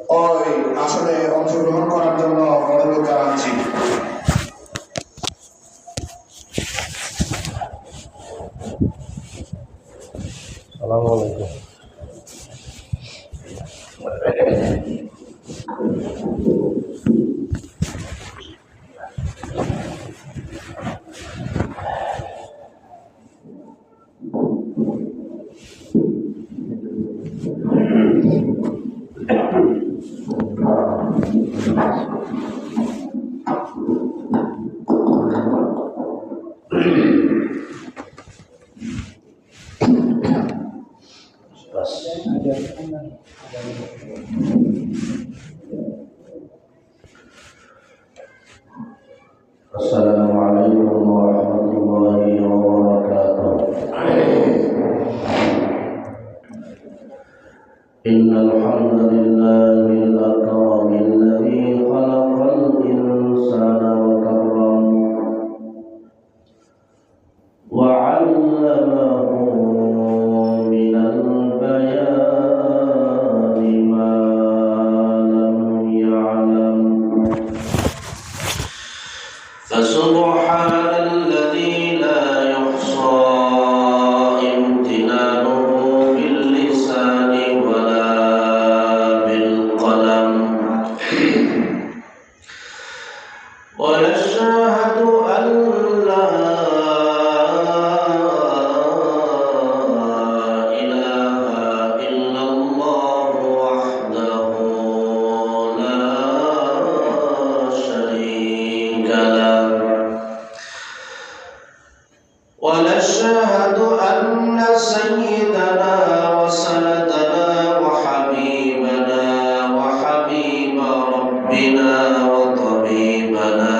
ওই আসলে অংশগ্রহণ করার জন্য অনুরোধ জানাচ্ছি। আসসালামু আলাইকুম। السلام عليكم ورحمة الله وبركاته. إن الحمد لله الأكرم الذي خلق الإنسان وكرم وعلمه من البيان ما لم يعلم فسبحان الذي لا يحصى امتنانه باللسان ولا بالقلم ونشهد أن لا إله إلا الله وحده لا شريك له ونشهد أن سيدنا وسندنا وحبيبنا وحبيب ربنا وطبيبنا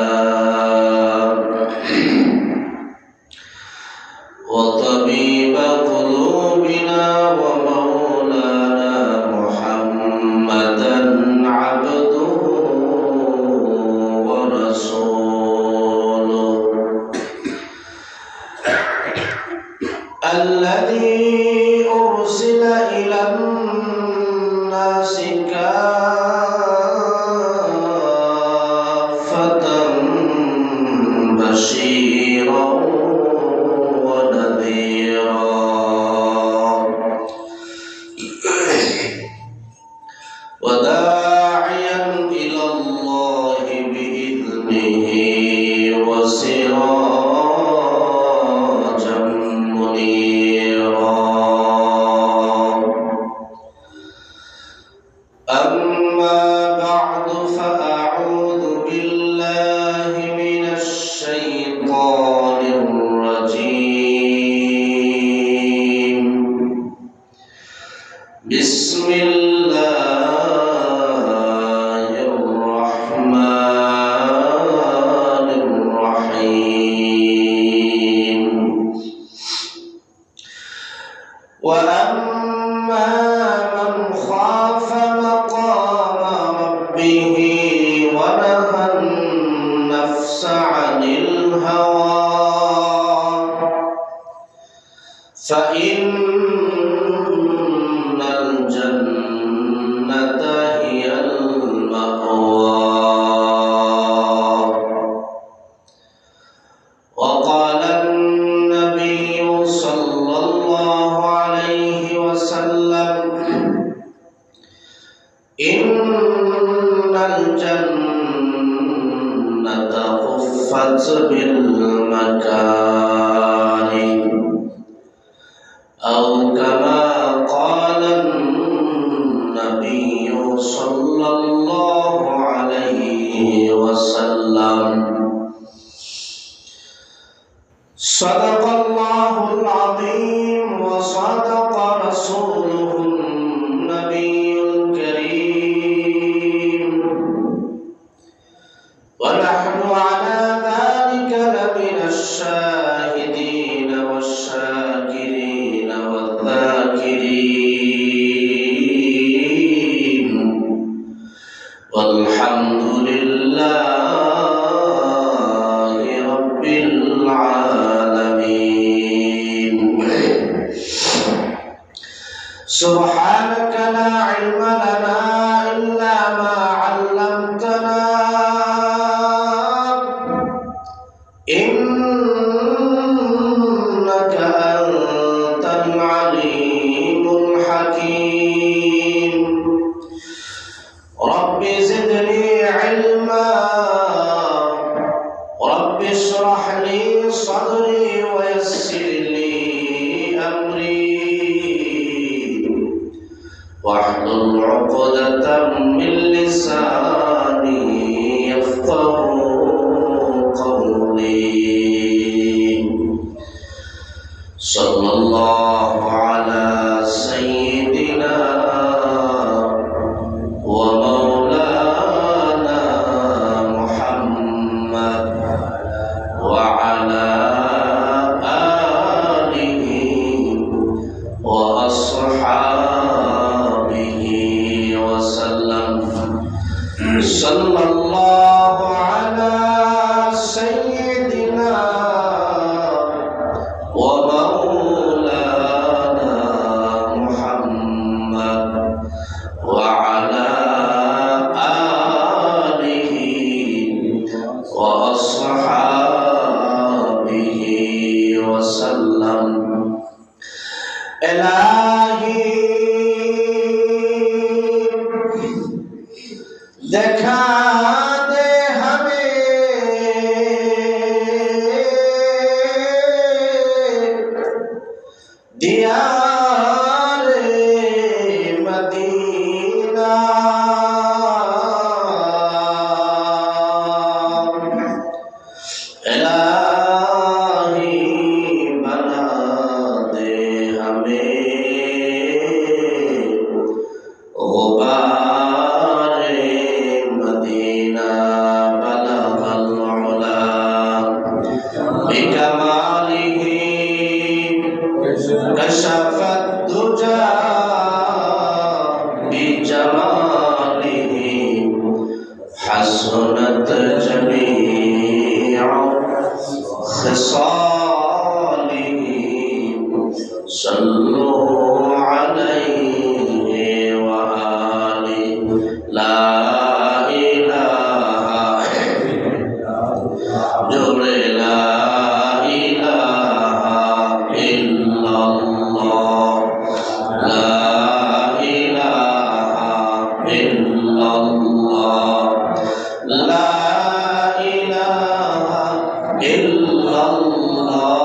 وطبيب قلوبنا ومولانا محمدا عبده ورسوله الذي أرسل إلى الناس كافة بشيرا ونذيرا وداعيا إلى الله بإذنه وسراجا منيرا. أما بعد فأعوذ بالله من الشيطان الرجيم. بسم الله الرحمن الرحيم. وأما من خاف مقام ربه ونهى النفس عن الهوى فإن الجنة هي المأوى. وقال النبي صلى الله عليه وسلم إن الجنة خفت بالمكاره أو كما قال النبي صلى الله عليه وسلم. صدق الله العظيم وصدق رسوله النبي الكريم ونحن على ذلك لمن الشاهدين والشاكرين والذاكرين والحمد لله رب العالمين. سبحانك لا علم لنا إلا عقدة من لساني يفقهوا قولي صلى الله على سيدنا ومولانا محمد وعلى آله وأصحابه وسلم صلى الله على سيدنا ومولانا محمد وعلى آله وأصحابه وسلم إلهي देखा दे हमें दियारे मदीना इलाही बना दे हमें गुबारे मदीना बलगल उला बिकमालिही कशफत दुजा बिजमालिही हसनत जमीउ खिसालिही सल्लु अलैहि व आलिहि ला इलाहा जोरे ला इलाहा इल्लल्लाह ला इलाहा इल्लल्लाह ला इलाहा इल्लल्लाह ला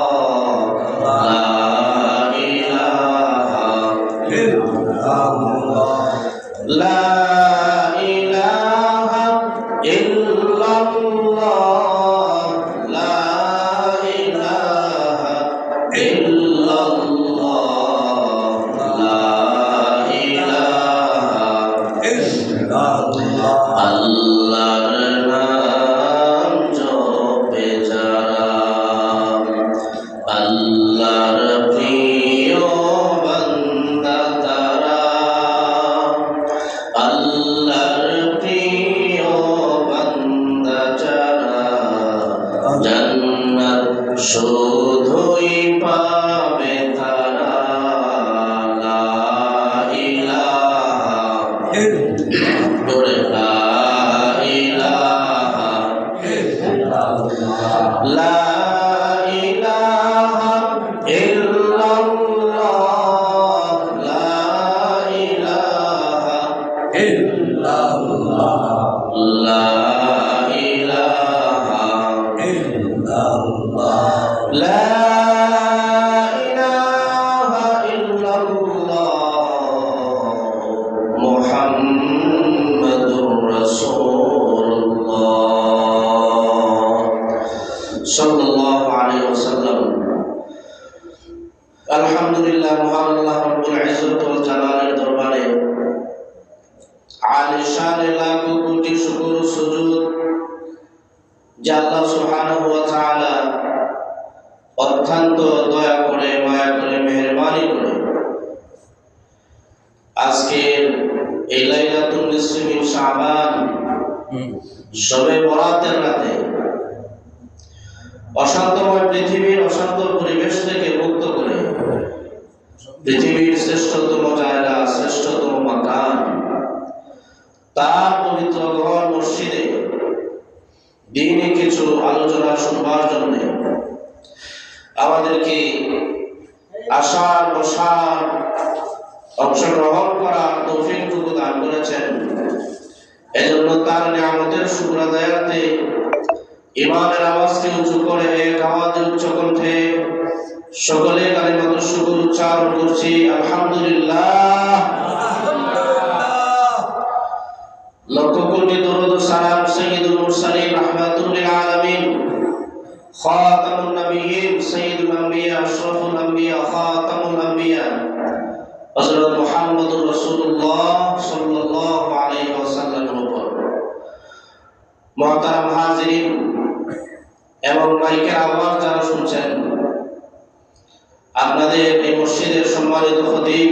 इलाहा ला इलाहा इल्लल्लाह ला इलाहा इल्लल्लाह ला इलाहा আল্লাহর নাম জপে যারা আল্লাহর প্রিয় বান্দা তারা আল্লাহর প্রিয় বান্দা যারা জান্নাত শুধুই পাবে তারা লা ইলাহা জোরে লা ইলাহা লা ইলাহা ইল্লাল্লাহ লা ইলাহা ইল্লাল্লাহ লা ইলাহা ইল্লাল্লাহ লা ইলাহা ইল্লাল্লাহ মুহাম্মাদুর রাসূলুল্লাহ সাল্লাল্লাহু আলাইহি ওয়াসাল্লাম আলহামদুলিল্লাহ মহান আল্লাহ রাব্বুল ইজ্জত ওয়াল জালালের দরবারে আলিশান লাখ কোটি শুকর সুজুদ যে আল্লাহ সুবহানাহু ওয়া তাআলা অত্যন্ত দয়া করে মায়া করে মেহেরবানি করে আজকে এই লাইলাতুন নিসফি মিন শাবান শবে বরাতের রাতে অশান্তময় পৃথিবীর অশান্ত পরিবেশ থেকে মুক্ত করে পৃথিবীর শ্রেষ্ঠতম জায়গা শ্রেষ্ঠতম মাকান তার পবিত্র ঘর মসজিদে দিনে কিছু আলোচনা শুনবার জন্য আমাদেরকে আসার বসার অংশগ্রহণ করার তৌফিক দান করেছেন। এজন্য তার নিয়ামতের শুকর আদায়ার্থে ইমানের আওয়াজকে উঁচু করে এক আওয়াজে উচ্চ কণ্ঠে সকলে কালিমাত শুকর উচ্চারণ করছি আলহামদুলিল্লাহ। লক্ষ কোটি দরুদ ও সালাম সাইয়্যিদুল মুরসালিন রাহমাতুল লিল আলামিন খাতামুন নবিয়্যিন সাইয়্যিদুল আম্বিয়া আশরাফুল আম্বিয়া খাতামুল আম্বিয়া হযরত মুহাম্মদুর রাসূলুল্লাহ সাল্লাল্লাহু আলাইহি ওয়াসাল্লামের উপর। মুহতারাম হাজিরিন এবং মাইকের আওয়াজ যারা শুনছেন, আপনাদের এই মসজিদের সম্মানিত খতিব,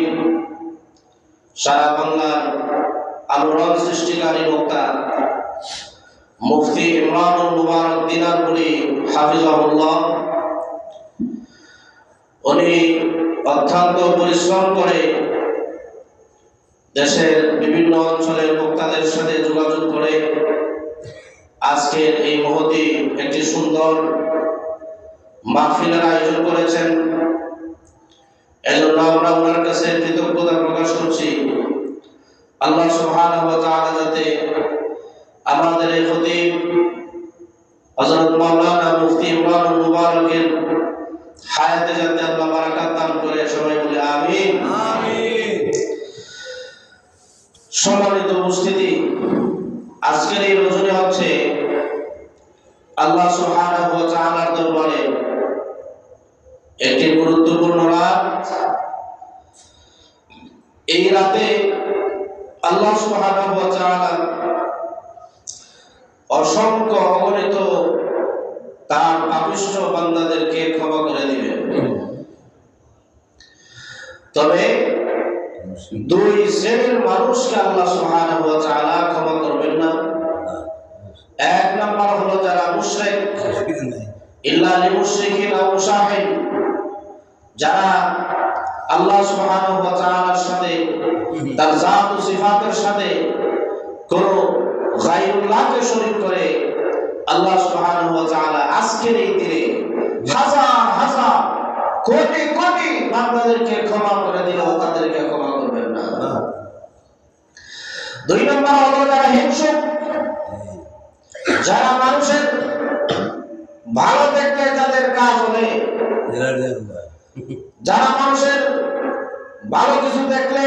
সারা বাংলার আলোড়ন সৃষ্টিকারী বক্তা মুফতি ইমরানুল মুবারক দিনারপুরি হাফিজাহুল্লাহ, উনি অত্যন্ত পরিশ্রম করে দেশের বিভিন্ন অঞ্চলের বক্তাদের সাথে যোগাযোগ করে আজকের এই মহতি একটি সুন্দর মাহফিলের আয়োজন করেছেন। এজন্য আমরা ওনার কাছে কৃতজ্ঞতা প্রকাশ করছি। আল্লাহ সুবহানাহু ওয়া তাআলা যাতে আমাদের এই খতিব হযরত মাওলানা মুফতি ইমরানুল মুবারকের হায়াতে যাতে আল্লাহ বারাকাত দান করে, সবাই বলে আমিন আমিন। সম্মানিত উপস্থিতি, আজকের এই রজনী হচ্ছে আল্লাহ সুবহানাহু ওয়া তাআলার দরবারে একটি গুরুত্বপূর্ণ রাত। এই রাতে আল্লাহ সুবহানাহু ওয়া তাআলা অসংখ্য অগণিত তার পাপিষ্ঠ বান্দাদেরকে ক্ষমা করে দিবেন। তবে দুই শ্রেণীর মানুষকে আল্লাহ সুবহানাহু ওয়া তাআলা ক্ষমা করবেন না। এক নাম্বার হলো যারা মুশরিক, ইল্লা লিল মুশরিকিন আও মুশাহিন, যারা আল্লাহ সুবহানাহু ওয়া তাআলার সাথে তার জাত ও সিফাতের সাথে কোন গায়রুল্লাহকে শরীক করে আল্লাহ সুবহানাহু ওয়া তাআলা আজকের এই দিনে হাজার হাজার কোটি কোটি বান্দাদেরকে ক্ষমা করে দিলেও তাদেরকে ক্ষমা করবেন না। দুই নম্বর হলো যারা হিংসুক, যারা মানুষের ভালো দেখলে তাদের কাজ হলে, যারা মানুষের ভালো কিছু দেখলে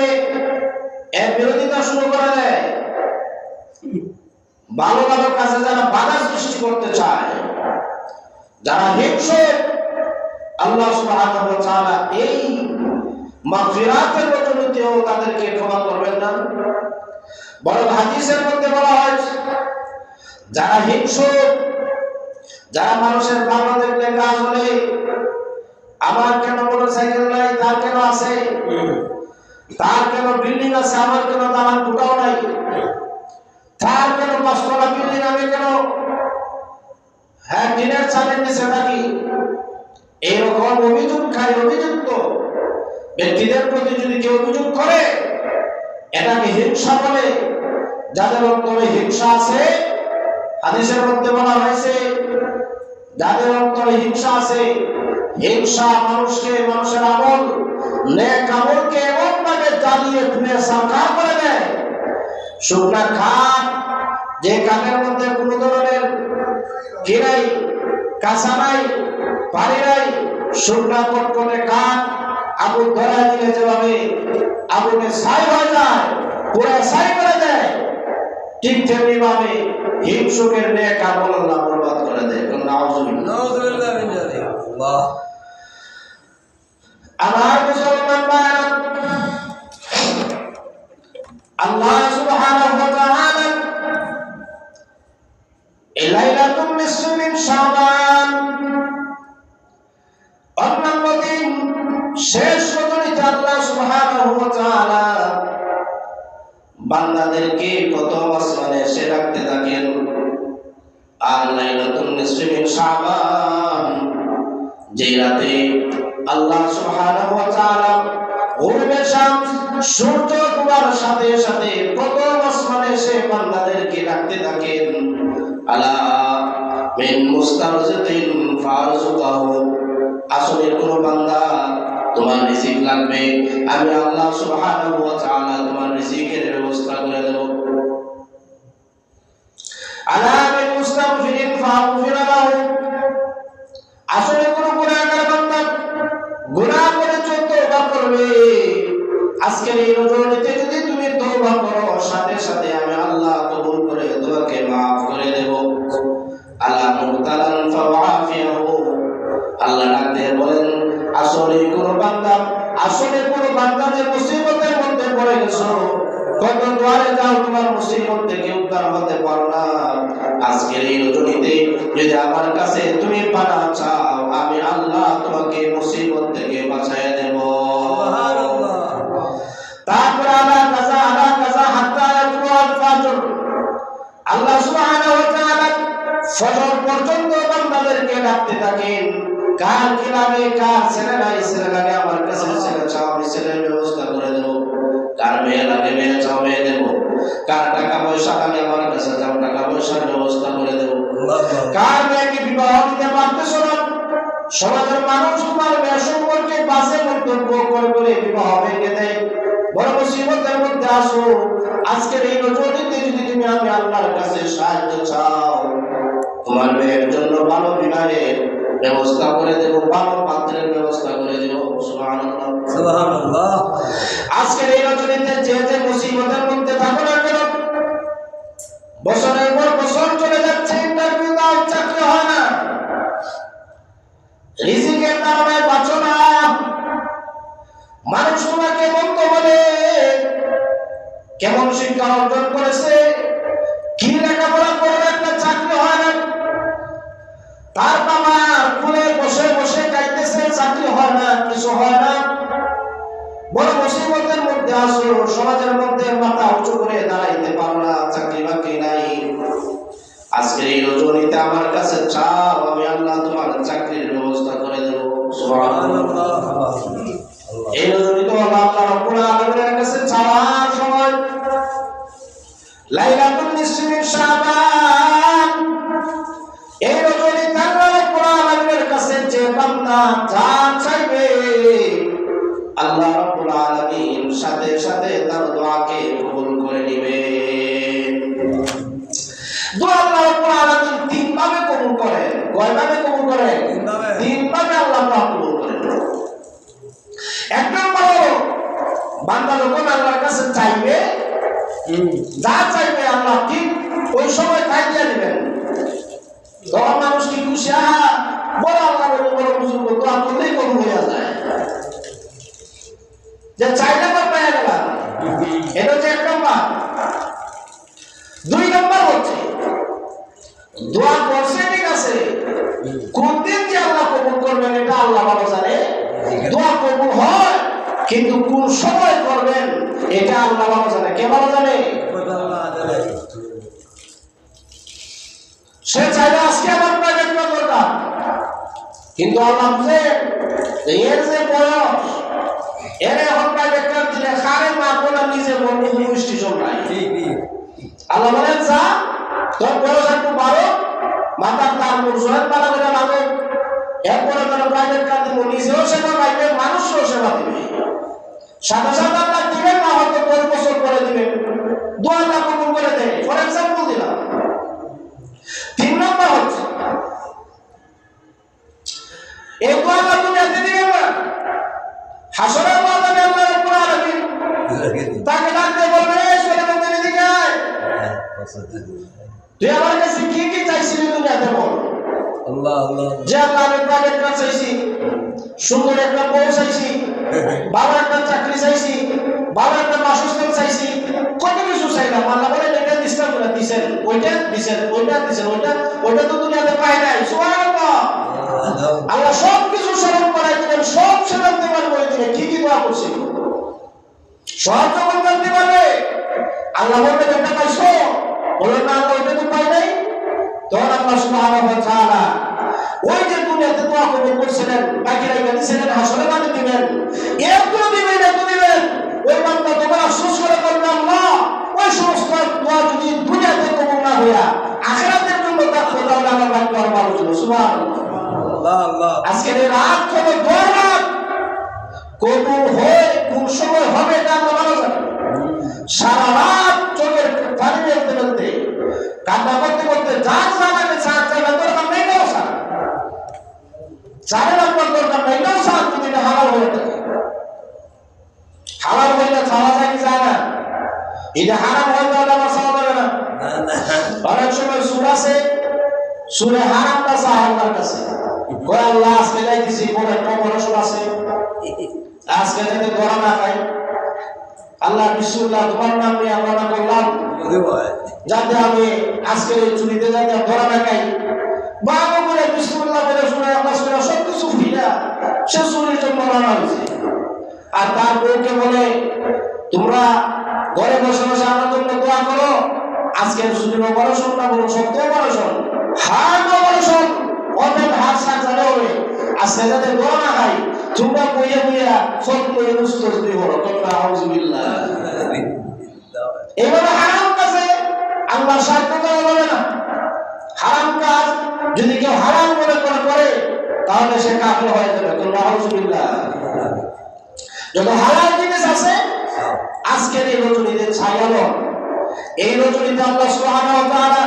এর বিরোধিতা শুরু করে দেয়, ভালো ভালো কাজে যারা বাধা সৃষ্টি করতে চায়, যারা হিংসুক, আল্লাহ সুবহানাহু ওয়া তাআলা এই মাগফিরাতের রজনীতেও তাদেরকে ক্ষমা করবেন না। বরং হাদিসের মধ্যে বলা হয়েছে যারা হিংসুক, যারা মানুষের ভালো দেখলে কাজ হলে, আমার কেন মোটরসাইকেল নাই, তার কেন আছে, তার কেন বিল্ডিং আছে, আমার কেন দালান কোঠাও নাই, তার কেন ৫ তলা বিল্ডিং, আমি কেন টিনের চালের নিচে থাকি, এইরকম অভিযোগকারী অভিযুক্ত ব্যক্তিদের প্রতি যদি কেউ অভিযোগ করে, এটাকে হিংসা বলে। যাদের অন্তরে হিংসা আছে, হাদিসের মধ্যে বলা হয়েছে যাদের অন্তরে হিংসা আছে, হিংসা মানুষকে, মানুষের আমল, নেক আমলকে এমন ভাবে জ্বালিয়ে পুড়ে সাকার করে দেয়। শুকনা খাট, যে কাঠের মধ্যে কোনো ধরনের কি নাই, কাঁচা নাই, পানি নাই, শুকনা কটকটে কাঠ আগুন ধরায় দিলে যেভাবে আগুনে ছাই হয়ে যায়, পুরো ছাই করে দেয়, ঠিক তেমনি ভাবে হিংসুকের নেক আমল আল্লাহ বরবাদ করে দেয়। নাউযুবিল্লাহ মিন যালিক। আমার মুসলমান ভাইরা, আল্লাহ সুবহানাহু ওয়া তাআলা এই লাইলাতুল নিসফ মিন শাবান, অন্যান্য দিন শেষ রজনীতে আল্লাহ সুবহানাহু ওয়া তাআলা বান্দাদেরকে প্রথম আসমানে এসে ডাকতে থাকেন। আর লাইলাতুল নিসফ মিন শাবান, যে রাতে আল্লাহ সুবহানাহু ওয়া তাআলা গরুবে শামস, সূর্য ডোবার সাথে সাথে প্রথম আসমানে এসে বান্দাদেরকে ডাকতে থাকেন, আলা মিন মুস্তারজিকিন ফারজুকাহু, আসলে কোন বান্দা তোমার রিজিক লাগবে, আমি আল্লাহ সুবহানাহু ওয়া তাআলা তোমার রিজিকের ব্যবস্থা করে দেব। আলা মিন মুস্তাগফিরিন ফাগফিরা লাহু, আসলে কোন গুনাহগার বান্দা গুনাহ করেছো, তওবা করবে, আজকের এই রজনীতে যদি তুমি তওবা করো, সাথে সাথে আমি আল্লাহ কবুল মুসিবত থেকে উদ্ধার হতে পারো না, আজকের এই রজনীতে যদি আমার কাছে তুমি পানা চাও, আমি আল্লাহ তোমাকে মুসিবত থেকে বাঁচাইয়া দেব। তারপর আলা কাজা হাত্তা ইয়াতুল ফাজর, আল্লাহ সুবহানাহু ওয়া তাআলা ফজর পর্যন্ত বান্দাদেরকে ডাকতে থাকেন, কার কি লাগে, কার ছেলে নাই, ছেলে লাগে আমার কাছে ছেলে চাও, আমি ছেলের ব্যবস্থা করে দেব। কার মেয়ে লাগে, মেয়ে চাও, মেয়ে দেব। কার টাকা পয়সা লাগে আমার কাছে যাও, টাকা পয়সার ব্যবস্থা করে দেব। কার মেয়েকে বিবাহ দিতে পারতেছ না, সমাজের মানুষ তোমার মেয়ে সম্পর্কে বাজে মন্তব্য করে বিবাহ ভেঙে দেয়, বড় মুসিবতের মধ্যে আসো, আজকের এই রজনীতে যদি তুমি আমি আল্লাহর কাছে সাহায্য চাও, তোমার মেয়ের জন্য ভালো বিবাহের ব্যবস্থা করে দেব, ভালো পাত্রের ব্যবস্থা করে দেব। সুবহানাল্লাহ, সুবহানাল্লাহ। আজকের এই রজনীতে যে যে মুসিবতের মধ্যে থাকো না কেন, বছরের পর বছর চলে যাচ্ছে, ইন্টারভিউ দাও, চাকরি হয় না, রিজিকের কারণে বাঁচো না, মানুষ তোমাকে মন্দ বলে, কেমন শিক্ষা অর্জন করেছে, কি লেখাপড়া করে একটা চাকরি হয় না, তার বাবা কুলে বসে বসে খাইতেছে, চাকরি হয় না, কিছু হয় না, বড় মুসিবতের মধ্যে আসো, সমাজের মধ্যে মাথা উঁচু করে দাঁড়াইতে পারো না, চাকরি বাকরি নাই, আজকের এই রজনীতে আমার কাছে চাও, আমি আল্লাহ তোমার চাকরির ব্যবস্থা করে দেব। সুবহানাল্লাহ। এই রজনীতে আল্লাহ রাব্বুল আলামিনের কাছে চাওয়ার সময় লাইলাতুল নিসফি মিন শাবান, এই রজনীতে আল্লাহ রাব্বুল আলামিনের কাছে যে বান্দা যা চাইবে, আল্লাহ রাব্বুল আলামিন সাথে সাথে তার দোয়াকে কবুল করে নেবেন। দোয়া আল্লাহ রাব্বুল আলামিন তিন ভাবে কবুল করেন। কয় ভাবে কবুল করেন? তিন ভাবে আল্লাহ পাক কবুল করেন। এক নম্বর হলো বান্দা যখন আল্লাহর কাছে চাইবে, যা চাইবে আল্লাহ ঠিক ওই সময় তাই দিয়ে দিবেন। তখন মানুষ কি খুশি, বড় আল্লাহ বড় বুজুর্গ দোয়া করলেই কবুল হয়ে যায়, যে চাইলে তো পেয়ে গেলাম। এটা হচ্ছে এক নম্বর। দুই নম্বর হচ্ছে দোয়া করছে ঠিক আছে, কোন দিন যে আল্লাহ কবুল করবেন এটা আল্লাহ ভালো জানে। দোয়া কবুল হয় কিন্তু কোন সময় করবেন এটা আল্লাহ ভালো জানে। কে ভালো জানে? সে চাইলে আজকে আমার প্রাইভেট দরকার, কিন্তু আল্লাহ বুঝেন এর যে বয়স, এর এখন প্রাইভেট কার দিলে খারে মা বলে নিজে বলবো স্টেশন নাই। আল্লাহ বলেন যা, তোর বয়স একটু বাড়ো, মাথার তার জোরের পালা করে লাগো, এরপরে তারা প্রাইভেট কার দিব, নিজেও সেবা পাইবে, মানুষও সেবা দিবে। সাথে সাথে আল্লাহ দিবেন না, হয়তো 10 বছর পরে দিবেন, দোয়াটা কবুল করে দেয়। ফর এক্সাম্পল দিলাম। তিন নম্বর হচ্ছে এই দোয়াটা তুমি এতে দিবেন না, হাসরের ময়দানে আল্লাহ রাব্বুল আলামিন তাকে ডাকতে বলবে, চলে মন্দিরে দিকে আয়, তুই আমার কাছে কি কি চাইছিলি দুনিয়াতে বল। আল্লাহ আল্লাহ, যে আল্লাহ আমি প্রাইভেট কার চাইছি, সুন্দর একটা বউ চাইছি, ভালো একটা চাকরি চাইছি, ভালো একটা বাসস্থান চাইছি, কত কিছু চাইলাম। আল্লাহ বলে এটা দিছেন, দিছেন ওইটা, দিছেন ওইটা, দিছেন ওইটা, ওইটা তো দুনিয়াতে পাই নাই। সুবহানাল্লাহ। আল্লাহ সব কিছু স্মরণ করাই দিলেন, সব জানতে পারবো দিলে কি কি দোয়া করছি, সব যখন জানতে পারবে। আল্লাহ বলবে এটা পাইছো, বলবে না আল্লাহ ওইটা তো পাই নাই। তখন আল্লাহ সুবহানাহু ওয়া তাআলা ওই যে দুনিয়াতে দোয়া কবুল করছিলেন, বাকি রাইখা দিছিলেন, হাসরে মানে দিবেন, এরপর দিবেন, এত দিবেন। ওই বান্দা তোমার আফসোস করে বলবে, আল্লাহ ওই সমস্ত দোয়া যদি দুনিয়াতে কবুল না হইয়া আখিরাতের জন্য থাকতো, তাহলে আমার ভাগ্য আর ভালো ছিল। সুবহানাল্লাহ আল্লাহ। আজকের এই রাত হলো দোয়ার রাত, কবুল হয় কোন সময় হবে এটা আল্লাহ ভালো জানে। সারা রাত চোখের পানি ফেলতে ফেলতে, কান্না করতে করতে, যার জানাবে চার জায়গা দরকার নেই, নাও সার চারের আপনার দরকার নেই, নাও সার, যদি এটা হালাল হয়ে থাকে। হালাল হইলে ছাড়া যায় কি যায় না? এটা হারাম হয় তাহলে আমার ছাড়া যাবে না। অনেক সময় সুর আছে, সুরে হারামটা চায় আল্লাহর কাছে, কয় আল্লাহ আজকে যাইতেছি, বড় একটা অপারেশন আছে, আজকে যাতে ধরা না খাই, আল্লাহ বিসমিল্লাহ তোমার নাম নিয়ে আমরা না করলাম, যাতে আমি আজকের এই চুরিতে যাতে ধরা না খাই। বাবা বলে বিসমিল্লাহ বলে শুনে আল্লাহ শুনে সবকিছু ফিরা সে চুরির জন্য রানা হয়েছে। আর তার বউকে বলে তোমরা ঘরে বসে বসে আমার জন্য দোয়া করো, আজকের চুরির অপারেশন না বলো সত্য অপারেশন, হার্ট অপারেশন, অর্থাৎ হার্ট সার্জারি হবে। আজকে যাতে দোয়া না খাই তোমরা বইয়া বইয়া সব করে মুস্তসবি হলো তোমরা আউযুবিল্লাহ। এইভাবে হারাম কাজে আল্লাহর সাহায্য করা যাবে না। হারাম কাজ যদি কেউ হারাম মনে করে তাহলে সে কাফের হয়ে যাবে। তোমরা আউযুবিল্লাহ। যত হালাল জিনিস আছে আজকের এই রজনীতে ছায়ালো, এই রজনীতে আল্লাহ সুবহানাহু ওয়া তাআলা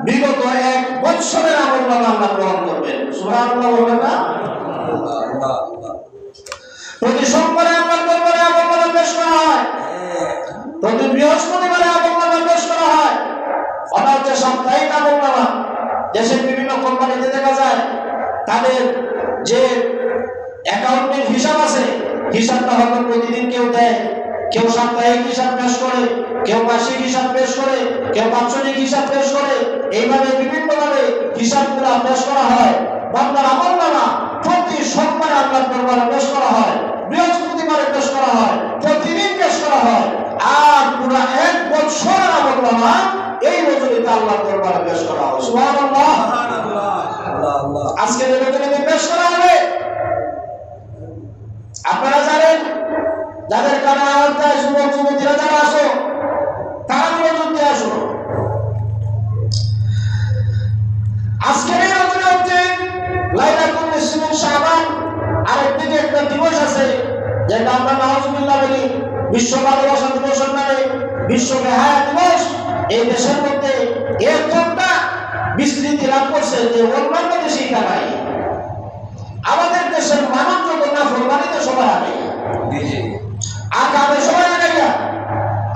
বিগত 1 বছরের আমলনামা আল্লাহ গ্রহণ করবেন। সুবহানাল্লাহ বলবেন না? প্রতি সোমবারে আল্লাহর দরবারে আমলনামা পেশ করা হয়, প্রতি বৃহস্পতিবারে আমলনামা পেশ করা হয়। ওটা হচ্ছে সাপ্তাহিক আমলনামা। দেশের বিভিন্ন কোম্পানিতে দেখা যায় তাদের যে অ্যাকাউন্টের হিসাব আছে, হিসাবটা হয়তো প্রতিদিন কেউ দেয়, কেউ সাপ্তাহিক হিসাব পেশ করে, কেউ মাসিক হিসাব পেশ করে, কেউ বাৎসরিক হিসাব পেশ করে। এইভাবে বিভিন্নভাবে হিসাবগুলো পেশ করা হয়। বান্দার আমলনামা প্রতি সোমবারে আল্লাহর দরবারে পেশ করা হয়, বৃহস্পতিবারে পেশ করা হয়, প্রতিদিন পেশ করা হয়। আর পুরো 1 বছরের আমলনামা এই রজনীতে আল্লাহর দরবারে পেশ করা হয়। সুবহানাল্লাহ। আজকে এই রজনীতে পেশ করা হবে। আপনারা জানেন যাদের কানে আওয়াজ দেয় যুবক যুবতীরা যারা আসো তারা মনোযোগ আসো। আজকের এই রজনী হচ্ছে লাইলাতুল নিসফি শাবান। আরেকদিকে একটা দিবস আছে যেটা আমরা নাউজুবিল্লাহ বলি বিশ্ব ভালোবাসা দিবসের নামে, বিশ্ব বেহায়া দিবস। এই দেশের মধ্যে এরকমটা বিস্তৃতি লাভ করছে যে অন্যান্য দেশে এটা নাই। আমাদের দেশের মানুষ যত না ফরমানিতে সবাই আগে আর কাবে সবাই আগাইয়া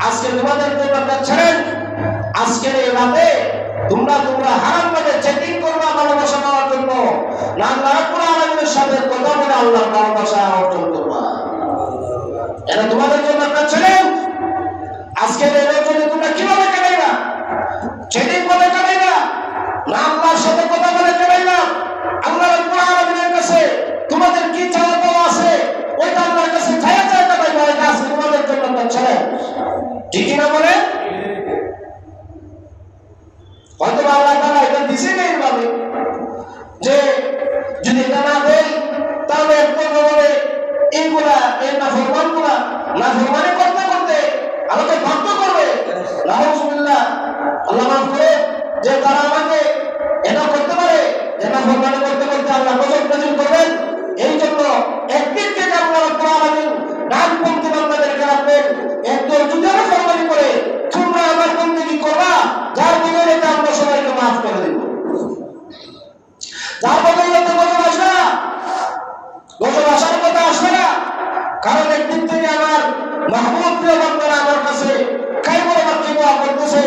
আজকে তোমাদের জন্য একটা ছেড়েন। আজকের এই রাতে তোমরা হারাম ভাবে চেকিং করবা ভালোবাসা পাওয়ার জন্য, না আল্লাহ রাব্বুল আলামিনের সাথে কথা বলে আল্লাহর ভালোবাসা অর্জন করবা। এটা তোমাদের জন্য একটা ছেড়েন। আজকের এই রজনী তোমরা কিভাবে কাটাইবা? চেকিং করে কাটাইবা না আল্লাহর সাথে কথা বলে কাটাইবা? আল্লাহ রাব্বুল আলামিনের কাছে তোমাদের কি চাওয়া পাওয়া আছে ওইটা আল্লাহর কাছে চাইয়া চাইতে পারবে। এটা আজকে তোমাদের জন্য একটা ছেড়েন। ঠিক না বলে? হয়তো আল্লাহ তাআলা এটা দিছে না এইভাবে যে যদি এটা না দেয় তাহলে একটু বলে এইগুলা এই নাফরমানি করতে করতে আমাকে বাধ্য করবে। নাউজুবিল্লাহ। আল্লাহ মাফ করে যে তারা আমাকে এটা করতে পারে যে নাফরমানি করতে করতে আল্লাহ গজব নাযিল করবেন। এই জন্য একদিক থেকে আল্লাহ রাব্বুল আলামিন ডানপন্থী বান্দাদেরকে রাখবেন, একদল যদি নাফরমানি করে তোমরা আমার বন্দেগী করবা, যার বদৌলতে আমরা সবাইকে মাফ করে দেব, যার বদৌলতে গজব আসবে না, গজব আসার কথা আসবে না। কারণ একদিক থেকে আমার মাহবুব প্রিয় বান্দারা আমার কাছে কায়মুল বাক্যে দোয়া করতেছে,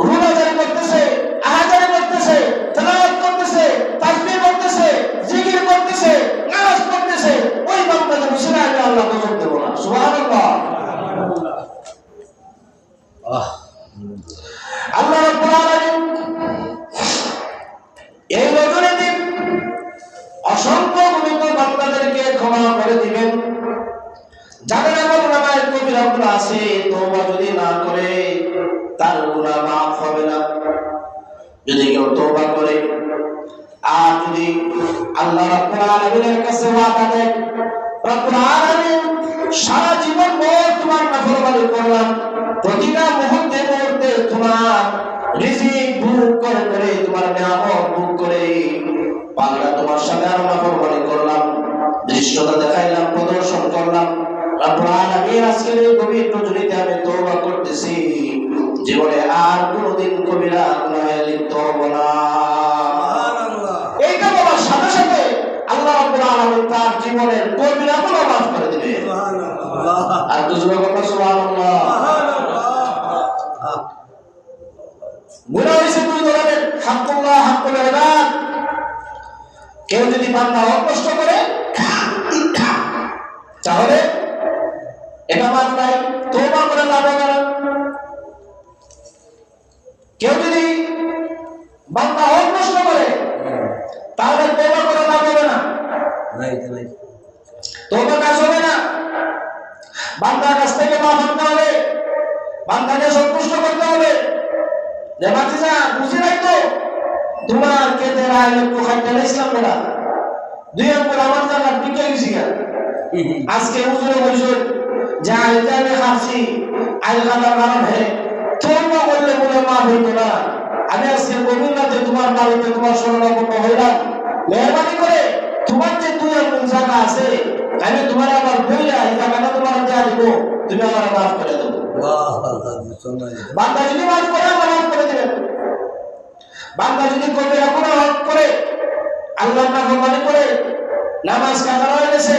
রুনা জারি করতেছে, আহাজারি করতেছে, তেলাওয়াত করতেছে, তাসবিহ করতেছে, জিকির করতেছে, নামাজ পড়তেছে। ওই বান্দাদের বিষয়ে আমি আল্লাহ গজব দেব না। সুবহানাল্লাহ। আল্লাহ রাব্বুল আলামিন এই রজনীতে অসংখ্য গুণিত বান্দাদেরকে ক্ষমা করে দিবেন। যাদের আমলনামায় কবিরাগুলো আছে তওবা যদি না করে তার গুনাহ মাফ হবে না। যদি কেউ তওবা করে আর যদি আল্লাহ রাব্বুল আলামিনের কাছে ওয়াদা দেয়, রব্বুল আলামিন সারা জীবন ভর তোমার নাফরমানি করলাম, প্রতিটা মুহূর্তে মুহূর্তে তোমার রিজিক ভোগ করে করে তোমার নিয়ামত ভোগ করে পাগলা তোমার সাথে আর নাফরমানি করলাম, দৃশ্যতা দেখাইলাম, প্রদর্শন করলাম। রব্বুল আলামিন আজকের এই গভীর রজনীতে আমি তওবা করতেছি, জীবনে আর কোনোদিন কবিরা গুনাহে লিপ্ত হব না। সুবহানাল্লাহ। এইটা বলার সাথে সাথে আল্লাহ রাব্বুল আলামিন তার জীবনের কবিরা গুনাহ মাফ করে দিবেন। সুবহানাল্লাহ। আর দুজনে কথা সুবহানাল্লাহ। গুনাহ হইছে দুই ধরনের, হাক্কুল্লাহ, হাক্কুল ইবাদ। কেউ যদি বান্দা অকষ্ট করে তাহলে এটা মানলাই তওবা যে ভাতিজা বুঝি নাই তো তোমার কেটে রায় একটু খাইতে ইসলাম বেড়া দুই আঙ্গুল আমার জায়গা টিকে গেছি গা আজকে হুজুরে বলছেন যে আইতে আমি খাচ্ছি আইল খাতার কারণে তৌবা করলে বলে মা হইতো না আমি আজকে গভীর রাতে তোমার বাড়িতে তোমার শরণাপন্ন হইলাম মেহরবানি করে তোমার যে দুই আঙ্গুল জায়গা আছে আমি তোমার আবার বইলা এই জায়গাটা তোমার দেয়া দিব তুমি আমার মাফ করে দেবো বান্দা যদি মাফ করে আমার মাফ করে দেবেন বান্দা যদি কবিরা গুনাহ করে আল্লাহর নাফরমানি করে নামাজ কাজা হয়ে গেছে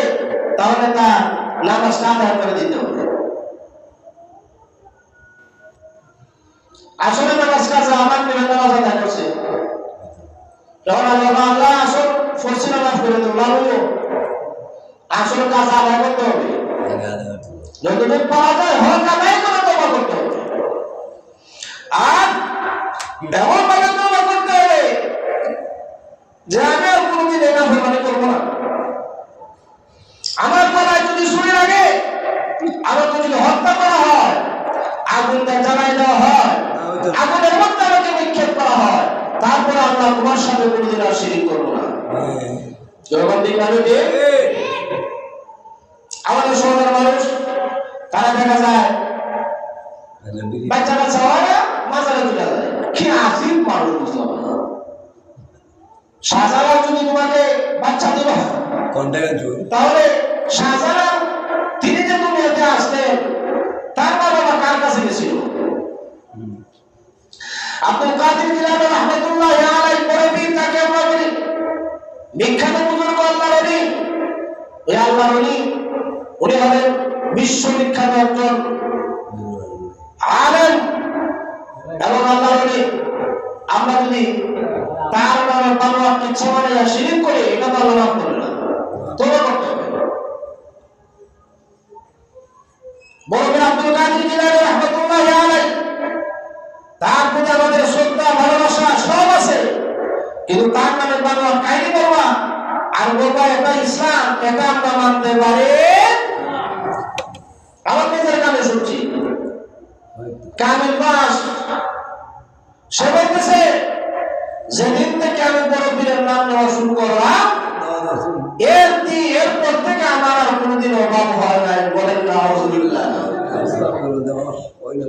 তাহলে তার নামাজটা আদায় করে দিতে হবে আসলে নামাজ কাজা আমার মেয়ে নামাজ আদায় করছে যখন আল্লাহ আসল ফরসি নামাজ করে দেবো লাভ আসল কাজ আদায় করতে হবে যতদিন পাওয়া যায় হক আদায় করে তওবা করতে হবে আর এমন ভাবে তওবা করতে হবে যে আমি আর কোনোদিন এই নাফরমানি করবো না আমার গলায় যদি ছুরি লাগে আমাকে যদি হত্যা করা হয় আগুনটা জ্বালাই দেওয়া হয় আগুনের মধ্যে আমাকে নিক্ষেপ করা হয় তারপরে আমরা তোমার সাথে কোনোদিন আর শিরিক করবো না যখন দিন মানুষকে আমাদের সমাজের মানুষ তারা দেখা যায় বাচ্চা কাচ্চা হয় না মাজারে চলে যায় কি আসিফ মানুষ বুঝলাম না শাহজালাল যদি তোমাকে বাচ্চা দিল তাহলে শাহজালাল তিনি যে দুনিয়াতে আসলেন তার বাবা কার কাছে গেছিল আব্দুল কাদের জিলানী রাহমাতুল্লাহ আলাইহি বড় পীর তাকে আমরা বলি বিখ্যাত বুজুর্গ আল্লাহর ওলি ওই আল্লাহর ওলি উনি হলেন বিশ্ববিখ্যাত একজন আলেম এবং আল্লাহর ওলি আমরা যদি তার নামে বানোয়াট ইচ্ছা মানে শিরিক করে এটা তো আল্লাহ মাফ করে না তওবা করতে হবে বড় আব্দুল কাদের জিলানী রাহমাতুল্লাহ আলাইহি তার প্রতি আমাদের শ্রদ্ধা ভালোবাসা সব আছে কিন্তু তার নামে বানোয়াট কাহিনী বলবা আর বলবা এটা ইসলাম এটা আমরা মানতে পারি আমার নিজের কানে শুনছি কামিল বাস সে বলতেছে যেদিন থেকে আমি বড় পীরের নাম নেওয়া শুরু করলাম এরপর থেকে আমার আর কোনোদিন অভাব হয় নাই বলেন না আলহামদুলিল্লাহ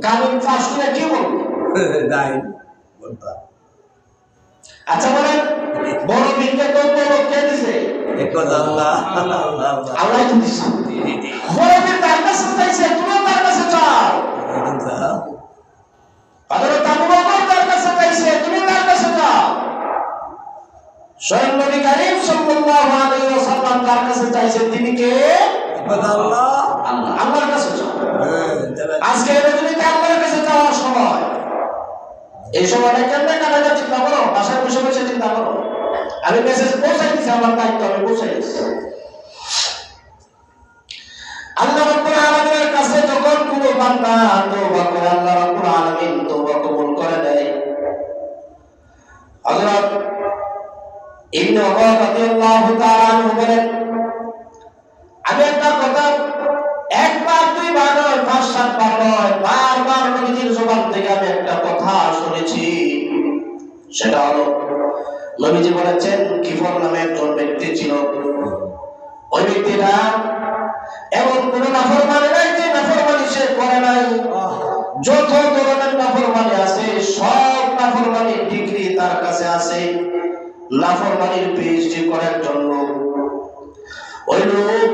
কামিল ফাঁস করে কি বলবো আচ্ছা বলেন বড় পীরকে কোন লোক কে দিছে আল্লাহ দিছে বড় পীর তার কাছে চাইছে তুমি তার কাছে চাও হযরত আবু বকর তার কাছে চাইছে তুমি তার কাছে চাও স্বয়ং নবী করিম সাল্লাল্লাহু আলাইহি ওয়াসাল্লাম তার কাছে চাইছে তিনি কে আল্লাহ আল্লাহর কাছে চাও আজকে তুমি আল্লাহর কাছে যাওয়ার সময় এই সময়টা কেমনে কাটাতে চিন্তা করো বাসায় বসে বসে চিন্তা করো আমি মেসেজ পৌঁছাই দিচ্ছি আমার দায়িত্ব আমি পৌঁছাই দিচ্ছি আল্লাহ রাব্বুল আলামিনের কাছে যখন কোনো বান্দা তওবা করে আল্লাহ রাব্বুল আলামিন তওবা কবুল করে দেয় হযরত ইবনে ওমর রাদিয়াল্লাহু তাআলা আনহু বলেন আমি একটা কথা একবার দুইবার নয় 5-7 বার নয় বারবার নবীজির জবান থেকে আমি একটা কথা শুনেছি সেটা হলো নবীজি বলেছেন কিফর নামে একজন ব্যক্তি ছিল ওই ব্যক্তিটা এমন কোন নাফরমানি নাই যে নাফরমানি সে করে নাই যত ধরনের নাফরমানি আছে সব নাফরমানির ডিগ্রি তার কাছে আছে নাফরমানির পিএইচডি করার জন্য ওই লোক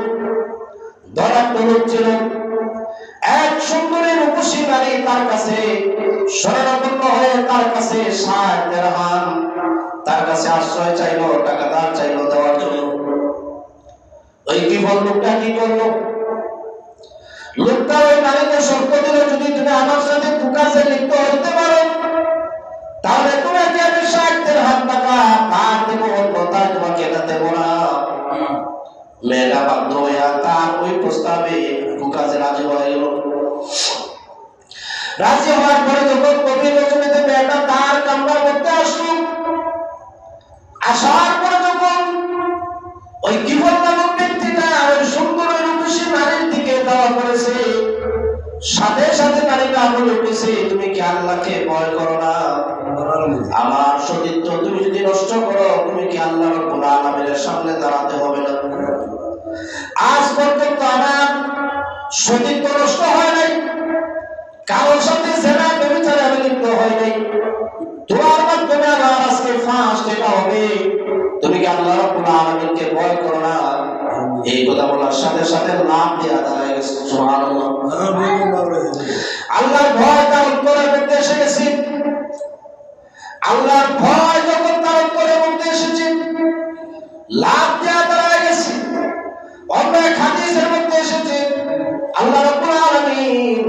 ধরাত্ম লোক ছিল এক সুন্দরী রূপসী নারী তার কাছে শরণাপন্ন হয়ে তার কাছে 60 দিরহাম তার কাছে আশ্রয় চাইলো টাকা ধার চাইলো দেওয়ার জন্য ওই কিফল লোকটা কি করলো লোকটা ওই নারীকে শর্ত দিল যদি তুমি আমার সাথে কুকাজে লিপ্ত হতে পারো তাহলে তোমাকে আমি 60 দিরহাম টাকা ধার দেবো অন্যথা তোমাকে এটা দেবো না মেয়েটা বাধ্য হয়ে তার ওই প্রস্তাবে কুকাজে রাজি হয়ে গেল রাজি হওয়ার পরে যখন গভীর রজনীতে মেয়েটা তার কামরার মধ্যে আসলো আসার পরে যখন ওই কিফল নামক ব্যক্তিটা ওই সুন্দর রূপসী নারীর দিকে দেওয়া করেছে সাথে সাথে নারীটা বলে উঠেছে তুমি কি আল্লাহকে ভয় করো না আমার সতীত্ব তুমি যদি নষ্ট করো, তুমি কি আল্লাহ রাব্বুল আলামিনের সামনে দাঁড়াতে হবে না? আজ পর্যন্ত আমার সতীত্ব নষ্ট হয় নাই, কারোর সাথে জেনা ব্যভিচারে আমি লিপ্ত হয় নাই। তোমার মাধ্যমে আমার আজকে ফাঁস এটা হবে, তুমি কি আল্লাহ রাব্বুল আলামিনকে ভয় করো না? এই কথা বলার সাথে সাথে লাভ দেয়া দাঁড়ায় গেছে। সুবহানাল্লাহ। আল্লাহর ভয় তার অন্তরের মধ্যে এসে গেছে। আল্লাহর ভয় যখন তার অন্তরের মধ্যে এসেছে, লাভ দেয়া দাঁড়ায় গেছে। অন্য এক হাদিসের মধ্যে এসেছে আল্লাহ রাব্বুল আলামিন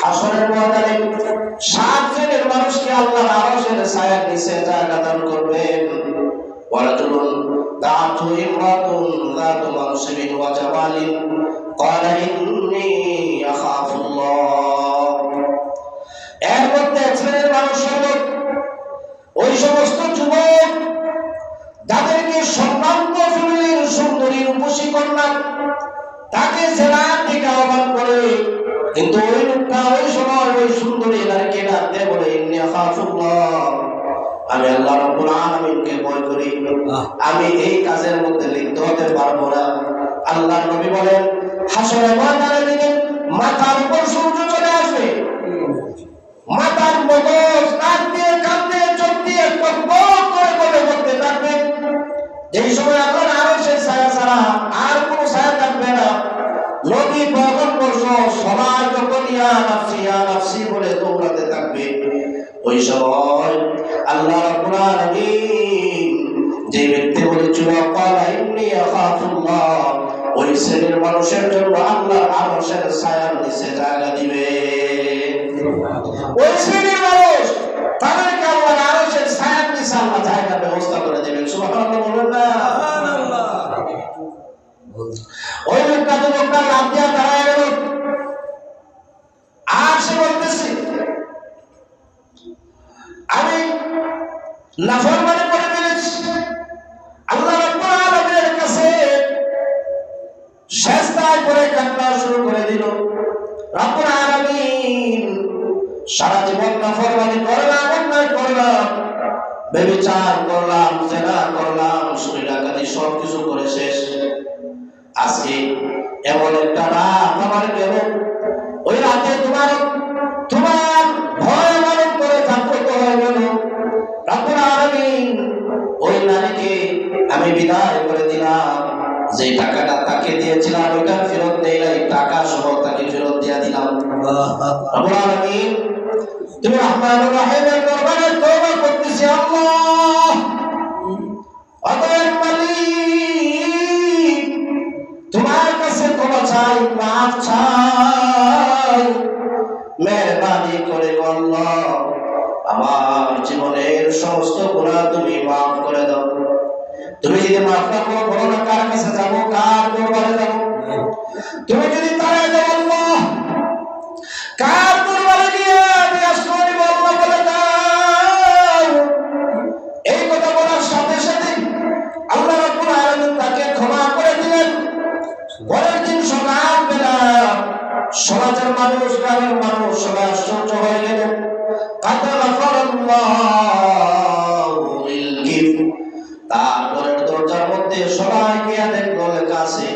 হাসরের ময়দানে 7 শ্রেণীর মানুষকে আল্লাহর আরশের ছায়ার নিচে জায়গা দান করবেন। ওয়ারাজুলুন দাআতু ইমরাতুন যাতু মানসিবিন ওয়া জামালিন ক্বালা ইন্নী আখাফুল্লাহ। এর মধ্যে এক শ্রেণীর মানুষ হলো ওই সমস্ত যুবক যাদেরকে সম্ভ্রান্ত ফ্যামিলির সুন্দরী রূপসী কন্যা তাকে জেনার দিকে আহ্বান করে, কিন্তু ওই লোকটা ওই সময় ওই সুন্দরী নারীকে ডাকতে বলে ইন্নী আখাফুল্লাহ, আমি আল্লাহ রাব্বুল আলামিনকে ভয় করি, আমি এই কাজের মধ্যে লিপ্ত হতে পারবো না। আল্লাহর নবী বলেন হাসরের ময়দানের দিকে মাথার উপর সূর্য চলে আসবে, মাথার মগজ নাক দিয়ে কান দিয়ে চোখ দিয়ে টকবক করে করে করতে থাকবে। যেই সময় আল্লাহর আরশের ছায়া ছাড়া আর কোনো ছায়া থাকবে না, নবী পয়গম্বর সহ সবাই যখন ইয়া নাফসি বলে দৌড়াতে থাকবে, ওই সময় আল্লাহ রাব্বুল আলামিন যে ব্যক্তি বলেছিল ক্বালা ইন্নী আখাফুল্লাহ, ওই শ্রেণীর মানুষের জন্য আল্লাহর আরশের ছায়ার নিচে জায়গা দিবে। ওই শ্রেণীর মানুষ তাদেরকে আল্লাহর আরশের ছায়ার নিচে আল্লাহ জায়গার ব্যবস্থা করে দিবেন। সুবহানাল্লাহ বলবেন না? ওই লোকটা তো লোকটা লাভ দিয়া দাঁড়ায় গেল, আর সে বলতেছে আমি নাফরমানি করে ফেলেছি, আল্লাহ রাব্বুল আলামিনের কাছে সেজদায় পড়ে কান্না শুরু করে দিল। রাব্বুল আলামিন সারা জীবন নাফরমানি করলাম, অন্যায় করলাম, ব্যভিচার করলাম, জেনা করলাম, চুরি ডাকাতি সব কিছু করে শেষ। আজকে এমন একটা রাত আমার গেল, ওই রাতে তোমার ভয় আমার করে জাগ্রত হয়ে গেল। রাব্বুল আলামিন ওই নারীকে আমি বিদায় করে দিলাম, যে টাকাটা তাকে দিয়েছিলাম ওইটা ফেরত দেই নাই, টাকা সহ তাকে ফেরত দিয়ে দিলাম। রাব্বুল আলামিন তুমি রহমানুর রহিমের দরবারে তওবা করতেছি, আল্লাহ অতএব মালিক তোমার কাছে ক্ষমা চাই, মাফ চাই, মেহরবানি করে আল্লাহ আমার জীবনের সমস্ত গুনাহ তুমি মাফ করে দাও। তুমি যদি মাফ না করো, বলো না কার কাছে যাবো, কার দরবারে যাবো? তুমি যদি তারাই দাও আল্লাহ, কার দরবারে গিয়ে আমি আশ্রয় নিব আল্লাহ বলে দাও। এই কথা বলার সাথে সাথে আল্লাহ রাব্বুল আলামিন তাকে ক্ষমা করে দিলেন। পরের দিন সকালবেলা সমাজের মানুষ, গ্রামের মানুষ সবাই আশ্চর্য হয়ে গেল। তারপরের দরজার মধ্যে সবাই গিয়ে দেখলো লেখা আছে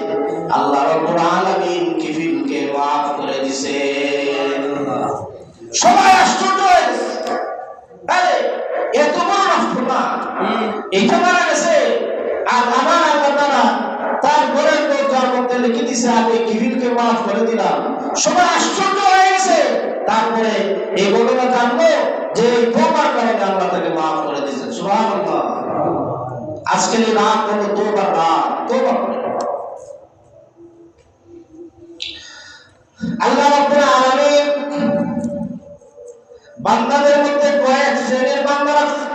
আল্লাহ রাব্বুল আলামিন কিফিলকে মাফ করে দিছে। সবাই আশ্চর্য হয়ে গেছে, আরে এত বড় নাফরমান, এটা মারা গেছে, আর আমার আল্লাহ তাআলা তার ঘরের দরজার মধ্যে লিখে দিছে আমি কিফিলকে মাফ করে দিলাম। সবাই আশ্চর্য হয়ে গেছে। তারপরে এই ঘটনা জানলো যে তওবার কারণে আল্লাহ তাকে মাফ করে দিয়েছেন। সুবহানাল্লাহ। আজকের এই রাত হলো তওবার রাত, তওবা করুন। আল্লাহ রাব্বুল আলামিন বান্দাদের মধ্যে কয়েক শ্রেণীর বান্দা রাখেন।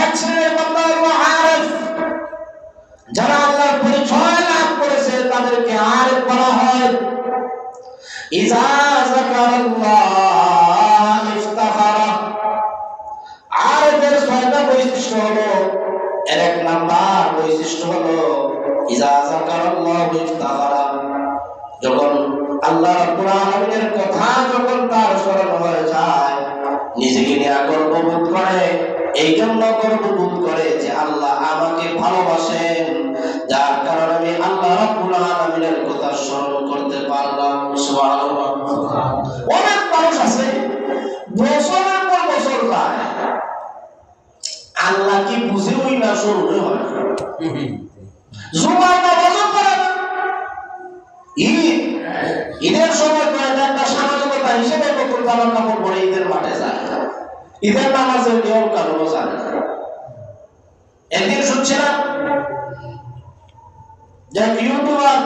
এক শ্রেণীর বান্দা হলো আরিফ, যারা আল্লাহর পরিচয় লাভ করেছে তাদেরকে আরিফ বলা হয়। ইযা যাকারাল্লাহ ইফতাখারা। আরিফের ছয়টা বৈশিষ্ট্য হলো, এর এক নাম্বার বৈশিষ্ট্য হলো ইযা যাকারাল্লাহ ইফতাখারা। যখন আল্লাহ রাব্বুল আলামিনের কথা যখন তার স্মরণ হয়ে যায় নিজেকে নিয়ে গর্ববোধ করে, এই জন্য গর্ববোধ করে যে আল্লাহ আমাকে ভালোবাসেন, যার কারণে আমি আল্লাহ রাব্বুল আলামিনের কথা স্মরণ করতে পারলাম। সুবহানাল্লাহ। অনেক মানুষ আছে বছরের পর বছর যায়, আল্লাহ কি বুঝে ওই না শুরু হয়, জুমার নামাজও পড়ে না, ঈদের সময় একটা সামাজিকতা হিসেবে নতুন জামা কাপড় পরে ঈদের মাঠে যায়, ঈদের নামাজের নিয়ম কানুন জানে না। একদিন শুনছিলাম যে ইউটিউবার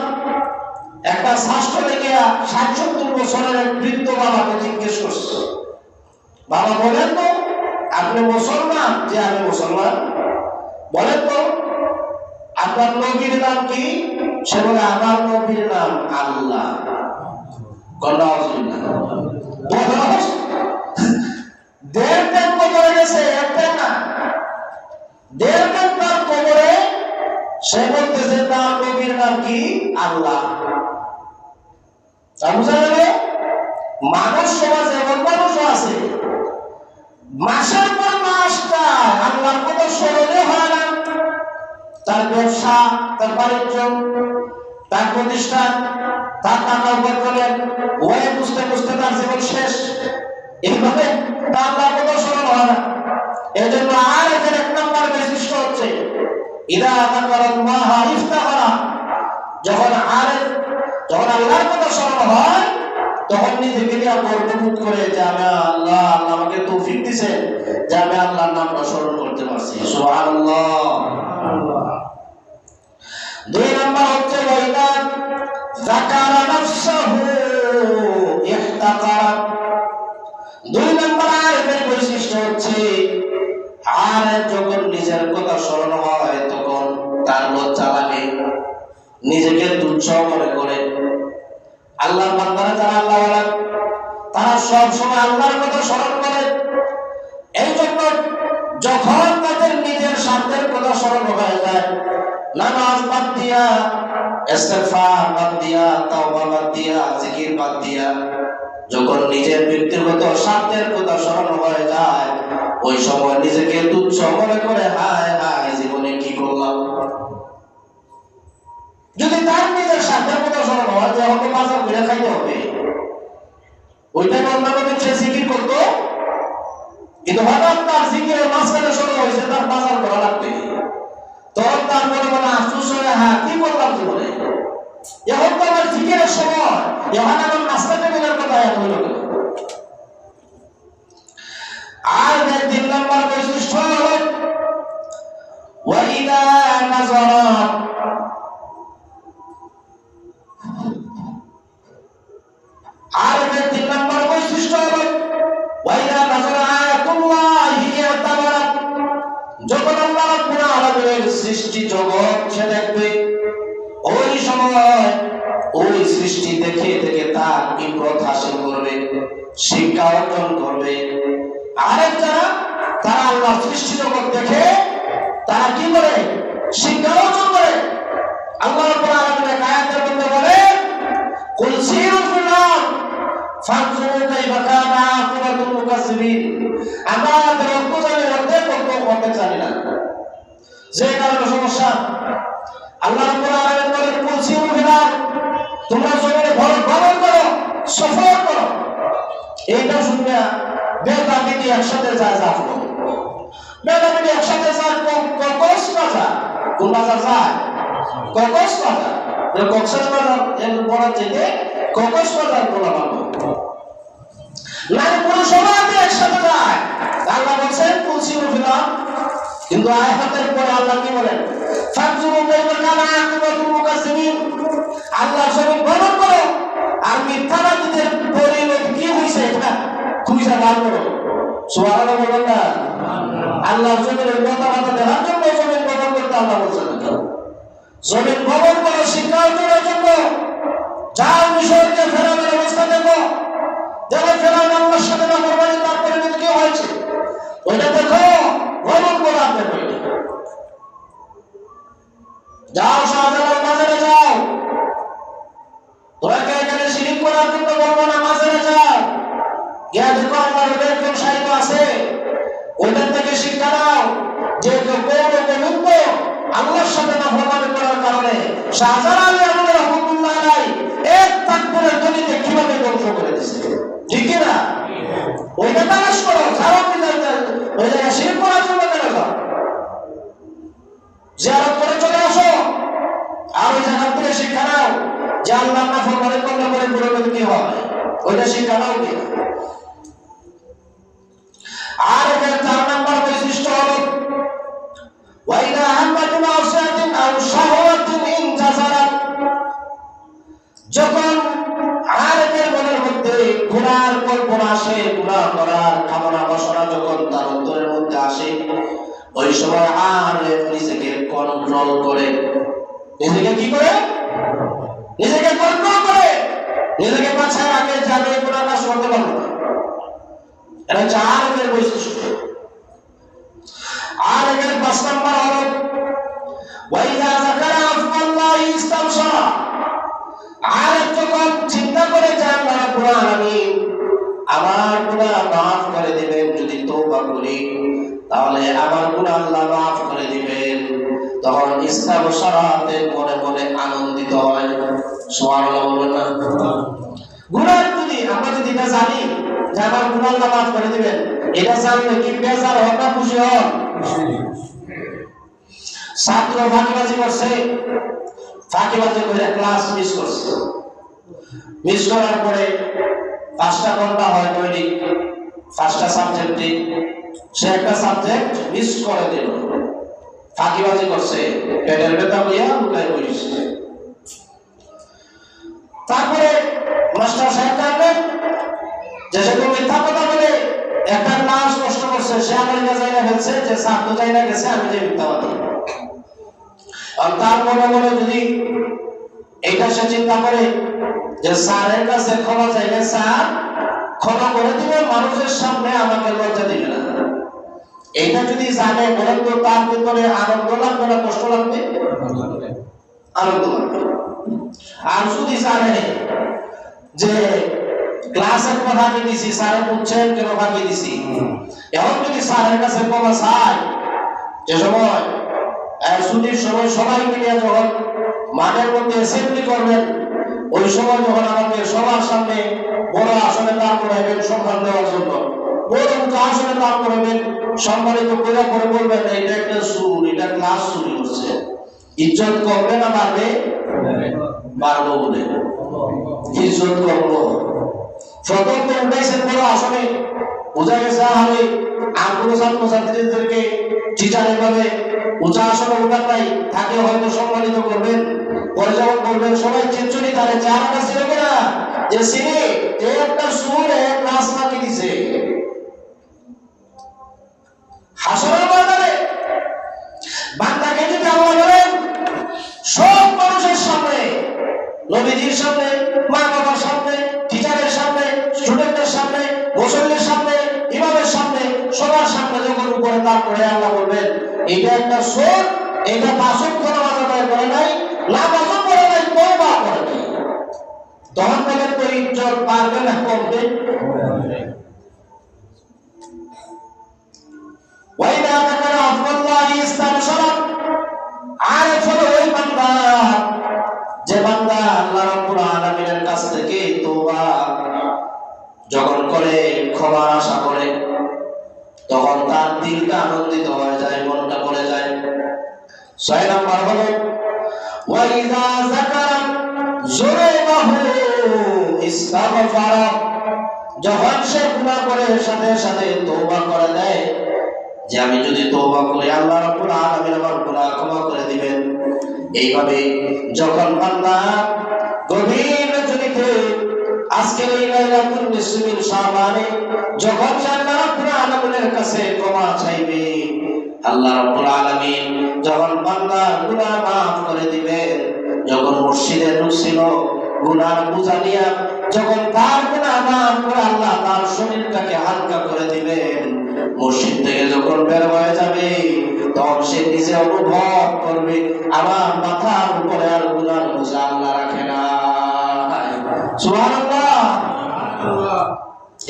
একটা শাস্ত্র লেগে ৬০-৭০ বছরের এক বৃদ্ধ বাবাকে জিজ্ঞেস করছে, বাবা বলেন তো আপনি মুসলমান? যে আমি মুসলমান। বলেন তো আপনার নবীর নাম কি? সে বলে আমার নবীর নাম আল্লাহ। সে বলতেছে তার নবীর নাম কি? আল্লাহ। মানুষ সমাজে এমন মানুষও আছে মাসের পর মাস আল্লাহর কথা স্মরণে হয় না, তার ব্যবসা, তার বাণিজ্য, তার প্রতিষ্ঠান, তার টাকা উপার্জনের ওয়ে বুঝতে বুঝতে তার জীবন শেষ। এইভাবে তার আল্লাহর কথা স্মরণ হয় না। এই জন্য আর এদের ১ নম্বর বৈশিষ্ট্য হচ্ছে ইদা যাকারাল্লাহ ইফতাখারা। যখন আল্লাহর কথা স্মরণ হয় তখন নিজেকে নিয়ে গর্ববোধ করে যে আমি আল্লাহ আমাকে তৌফিক দিয়েছেন যে আমি আল্লাহর নামটা স্মরণ করতে পারছি। সুবহানাল্লাহ। ২ নম্বর হচ্ছে ওয়াইদা যাকারা নাফসাহু ইহতাকারা। ২ নম্বর আরেফের বৈশিষ্ট্য হচ্ছে আরেফ যখন নিজের কথা স্মরণ হয় তখন তার লজ্জা লাগে, নিজেকে তুচ্ছ মনে করে। আল্লাহর বান্দারা যারা আল্লাহওয়ালা তারা সব সময় আল্লাহর কথা স্মরণ করে। এই জন্য যখন তাদের নিজের স্বার্থের কথা স্মরণ হয়ে যায়, নামাজ বাদ দিয়া, ইস্তিগফার বাদ দিয়া, তাওবা বাদ দিয়া, জিকির বাদ দিয়া যখন নিজের ব্যক্তিগত স্বার্থের কথা স্মরণ হয়ে যায়, ওই সময় নিজেকে তুচ্ছ মনে করে হায় হায় জীবনে কি করলাম। যদি তার নিজের স্বার্থের কথা স্মরণ হয় যে আমাকে বাজার ঘুরে খাইতে হবে, ওইটা অন্যান্য সে জিকির করতো, কিন্তু হঠাৎ তার জিকিরের মাঝখানে স্মরণ হয়েছে তার বাজার করা লাগবে, তখন তার মনে মনে আফসোস হয় হ্যাঁ কি করলাম জীবনে, এখন তো আমার জিকিরের সময়, এখন আমার নাস্তা টেবিলের কথা এত হইল কেন। আর ৩ নম্বর বৈশিষ্ট্য হলো ওয়াইদা নাযারা। আর ৩ নম্বর বৈশিষ্ট্য হলো ওয়াইদা নাযারা আয়াতুল্লাহি ইয়াতাবারা। যখন আল্লাহ রাব্বুল আলামিনের সৃষ্টি জগৎ সে দেখবে, ওই সময় ওই সৃষ্টি দেখে দেখে তার ইবরত হাসিল করবে, শিক্ষা অর্জন করবে। আরেক যারা তারা আল্লাহ সৃষ্টি জগৎ দেখে তারা কি করে? শিক্ষা অর্জন করে। আল্লাহ রাব্বুল আলামিন এক আয়াতের মধ্যে বলে কুল সিরু ফিল আরদ ফানজুরু কাইফা কানা আকিবাতুল মুকাজ্জিবিন। আমাদের অর্থ জানি অর্ধেক, অর্ধেক জানি না, যে কারণে সমস্যা। আল্লাহ রাব্বুল আলামিন বলেন কুল সিরু ফিল আরদ, তোমরা জমিনে ভ্রমণ করো, সফর করো। এইটা শুনবে বেদাবিটি একসাথে যায় জাফর, বেদাবিটি একসাথে যায় কক্সবাজার। কোন বাজার যায়? কক্সবাজার। কক্সবাজার এর বড় থেকে কক্সবাজার বলা ভালো, নারী পুরুষ সবাই একসাথে যায়। আল্লাহ বলছেন কুল সিরু ফিল আরদ, কিন্তু আয়াতের পরে আল্লাহ কি বলেন? ফানজুরু কাইফা কানা আকিবাতুল মুকাজ্জিবিন। আল্লাহ জমিন ভ্রমণ করো আর মিথ্যাবাদীদের পরিণত কি হইছে এটা খুঁজে বার করো। সুবহানাল্লাহ বলেন না? আল্লাহ জমিনের মতামত দেওয়ার জন্য জমিন ভ্রমণ করতে আল্লাহ বলছেন। জমিন ভ্রমণ করো শিক্ষা অর্জনের জন্য। যাও মিশরকে ফেরাউনের অবস্থা দেখো, দেখো ফেরাউন আল্লাহর সাথে নাফরমানি তার পরিণত কি হয়েছে, ওইটা দেখো, ভ্রমণ করো। আপনি যাও শাহজালাল বাজারে যাও, তোমাকে এখানে শিরিক করার জন্য বলবো না, মাজারে যাও, গিয়া দেখো আমার একজন সাহিত্য আছে নাও যে গোবিন্দ আল্লাহর সাথে নাফরমানি করার কারণে শাহজালাল আলী আমলে রহমাতুল্লাহ আলাইহি এক তাকবীরের ধ্বনিতে কিভাবে ধ্বংস করে দিয়েছে, ঠিক কি না? ওইটা তালাশ করো, যারা ওই জায়গায় শিরক করার জন্য কেন যাও, জিয়ারত করে চলে আসো, আর ওই জায়গা থেকে শিক্ষা নাও যে আল্লাহ নাফরমানি করলে পরে পুরোপুরি কি হয়, ওইটা শিক্ষা নাও কি। আর এর 4 নম্বর বৈশিষ্ট্য হলো ওয়াইদা হাম্মাতু মাসিয়াতিন আও শাহওয়াতিন ইনজাসারাত, যখন আরেকের মনের মধ্যে গুনার কল্পনা আসে, গুনাহ করার কামনা বাসনা যখন তার অন্তরের মধ্যে আসে, ওই সময় আর নিজেকে কন্ট্রোল করে, নিজেকে কি করে, নিজেকে কন্ট্রোল করে, নিজেকে বাঁচায় রাখে, যাবে গুনাহ কাজ করতে পারবে না। এটা চারের বৈশিষ্ট্য। আর এর 5 নম্বর হলো ওয়াইদা যাকারা আফআল্লাহি ইস্তাবশারা, আর যখন চিন্তা করে যে আল্লাহ রাব্বুল আলামিন আমার গুনাহ মাফ করে দিবেন, যদি তওবা করি তাহলে আমার গুনাহ আল্লাহ মাফ করে দিবেন, তখন ইস্তাবশারাতে মনে মনে আনন্দিত হয়। সুবহানাল্লাহ বলবেন না? গুনাহ যদি আমরা যদি এটা জানি যে আমার গুনাহ আল্লাহ মাফ করে দিবেন, এটা জানলে কি বেজার হবে না খুশি হবে? ছাত্র ফাঁকিবাজি করছে, ফাঁকিবাজি করে ক্লাস মিস করছে, মিস করার পরে 5টা ঘন্টা হয় দৈনিক 5টা সাবজেক্টে, সে একটা সাবজেক্ট মিস করে দিল, ফাঁকিবাজি করছে, পেটের ব্যথা হইয়া লুকায় বসছে। তারপরে মাস্টার সাহেব জানলেন যে সে মিথ্যা কথা বলে একটা ক্লাস নষ্ট করছে, সে আমেরিকা যাইনা ফেলছে, যে ছাত্র যাইনা গেছে, আমি যে মিথ্যাবাদী। আর তার মনে মনে যদি এটা সে চিন্তা করে যে স্যারের কাছে ক্ষমা চাইলে স্যার ক্ষমা করে দিবে, মানুষের সামনে আমাকে লজ্জা দিবে না, এটা যদি জানে, বলেন তো তার ভিতরে আনন্দ লাগবে না কষ্ট লাগবে? আনন্দ লাগবে। আর যদি জানে যে ক্লাসের কথা আমি দিছি, স্যারে বুঝছেন কেন ফাঁকি দিছি, এখন যদি স্যারের কাছে ক্ষমা চায়, যে সময় ছুটির সময় সবাই মিলে যখন মাঠের মধ্যে অ্যাসেম্বলি করবেন, ওই সময় যখন আমাকে সবার সামনে বড় আসনে দাঁড় করাইবেন সম্মান দেওয়ার জন্য, বড় আসনে দাঁড় করাবেন, সম্মানিত করে করে বলবেন এটা একটা সুর, এটা ক্লাস চুরি করছে, ইজ্জত করবে না বাড়বে? বাড়বো বলে ইজ্জত করবো। প্রথম তো উঠাইছেন বড় আসনে, বোঝা গেছে আমি আগ্রহ ছাত্রছাত্রীদেরকে টিচার এভাবে উঁচা আসনে উঠার নাই, তাকে হয়তো সম্মানিত করবেন, পরে যখন করবেন সবাই খিচুড়ি তারে চারটা ছিল কিনা যে সিনি একটা সুর ক্লাস ফাঁকি দিছে। হাসরের ময়দানে বান্দাকে যদি আল্লাহ বলেন সব মানুষের সামনে, নবীজির সামনে, মা বাবার সামনে, টিচারের সামনে, স্টুডেন্টের সামনে, মুসল্লির সামনে, ইমামের সামনে, সবার সামনে যখন উপরে দাঁড় করে আল্লাহ বলবেন এটা একটা সুর, এটা বাসক কোনো আদায় করে নাই, নামাজও করে নাই, তওবা করে নাই, তখন বলেন তো ইজ্জত পারবে না কমবে? ওয়াইদা যাকারা আফআল্লাহি ইস্তাবশারা, আর হলো ওই বান্দা যে বান্দা আল্লাহ রাব্বুল আলামিনের কাছ থেকে তওবা যখন করে, ক্ষমা আশা করে, তখন তার দিলটা আনন্দিত হয়ে যায়, মনটা ভরে যায়। 6 নম্বর হলো ওয়াইদা যাকারা যুনুবাহু ইস্তাগফারা, যখন সে গুনাহ করে সাথে সাথে তওবা করে দেয় যে আমি যদি তওবা করি আল্লাহ রাব্বুল আলামিন আমার গুনাহ ক্ষমা করে দিবেন। এইভাবে যখন বান্দা গভীর রজনীতে আজকের এই লাইলাতুল নিসফিল শাবানে যখন আল্লাহ রাব্বুল আলামিনের কাছে ক্ষমা চাইবে, আল্লাহ রাব্বুল আলামিন যখন বান্দা গুনাহ মাফ করে দিবেন, যখন মুর্শিদে ঢুকছিল গুনার বোঝা নিয়া, যখন তার গুনাহ মাফ করে আল্লাহ তার শরীরটাকে হালকা করে দিবেন, মসজিদ থেকে যখন বের হয়ে যাবে তখন সে নিজে অনুভব করবে আমার মাথার উপরে আর গুনার বোঝা আল্লাহ রাখে না। সুবহানাল্লাহ,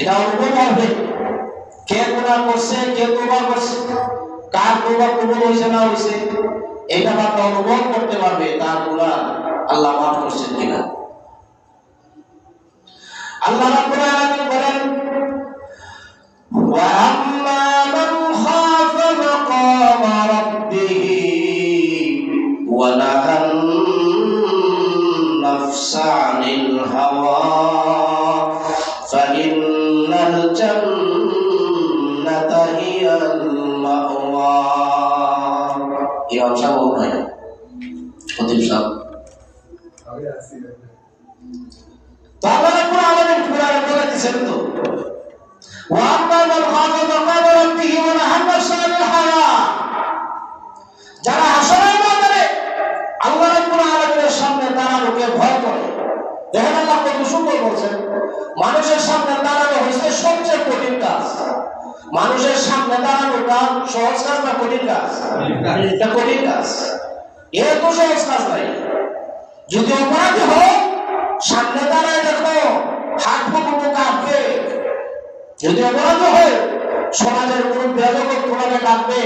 এটা অনুভব হবে কে গুনাহ করছে, কে তওবা করছে। কার তওবা কবুল হয়েছে না হয়েছে এটা বান্দা অনুভব করতে পারবে তার গুনাহ আল্লাহ মাফ করছেন কিনা। আল্লাহ রাব্বুল আলামিন বলেন ওয়া আম্মা মান খাফা মাকামা রাব্বিহি ওয়া নাহান নাফসা আনিল হাওয়া ফাইন্নাল জান্নাতা হিয়াল মাওয়া। এই অংশটা বলুন ভাই প্রদীপ সাহেব। তো আল্লাহ রাব্বুল আলামিন কুরআনে বলে দিয়েছেন তো ওয়া আম্মা মান খাফা মাকামা রাব্বিহি ওয়া নাহান নাফসা আনিল হাওয়া, যারা হাসরের ময়দানে আল্লাহ রাব্বুল আলামিনের সামনে দাঁড়ানোকে ভয় করে। দেখেন আল্লাহ কত সুন্দর বলছেন, মানুষের সামনে দাঁড়ানো হচ্ছে সবচেয়ে কঠিন কাজ। মানুষের সামনে দাঁড়ানোটা সহজ কাজ না কঠিন কাজ? এটা কঠিন কাজ, এর তো সহজ কাজ নাই। যদি অপরাধী হোক সামনে দাঁড়ায় দেখো হাত পা কাঁপবে। যদি অপরাধ হয় সমাজের মুরব্বী যখন তোমাকে ডাকবে,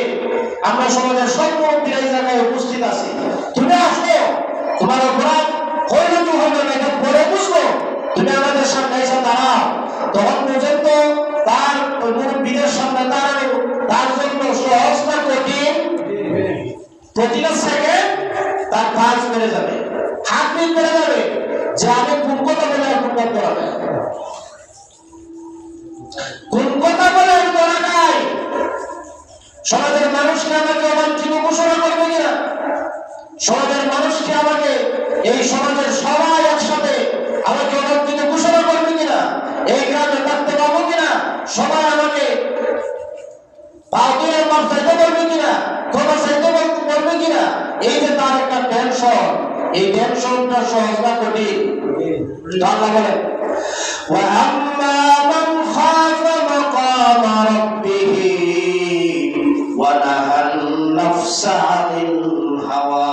আমরা সমাজের সব মুরব্বী এই জায়গায় উপস্থিত আছি, তুমি আসো, তোমার অপরাধ হইল কি হইল না এটা পরে বুঝবো, তুমি আমাদের সামনে এসে দাঁড়াও। তখন পর্যন্ত তার মুরব্বীদের সামনে দাঁড়ানো তার জন্য সহজ না কঠিন? প্রতিটা সেকেন্ড তার কাজ বেড়ে যাবে, হাত বিট বেড়ে যাবে যে আমি কোন কথা বলে আর কোন কথা বলা যায়, কোন কথা বলে আর বলা যায়। সমাজের মানুষকে আমাকে অবাঞ্ছিত ঘোষণা করবে কিনা, সমাজের মানুষকে আমাকে এই সমাজের সবাই একসাথে আমাকে অবাঞ্ছিত ঘোষণা করবে কিনা, এই গ্রামে থাকতে পাবো কিনা, সবাই আমাকে পাউডারের মাপ চাইতে পারবে কিনা, ক্ষমা চাইতে পারবে কিনা, এই যে তার একটা টেনশন, এই টেনশনটা সহজ না কঠিন? আল্লাহ বলেন ওয়া আম্মা মান খাফা মাকামা রাব্বিহি ওয়া নাহান নাফসা আনিল হাওয়া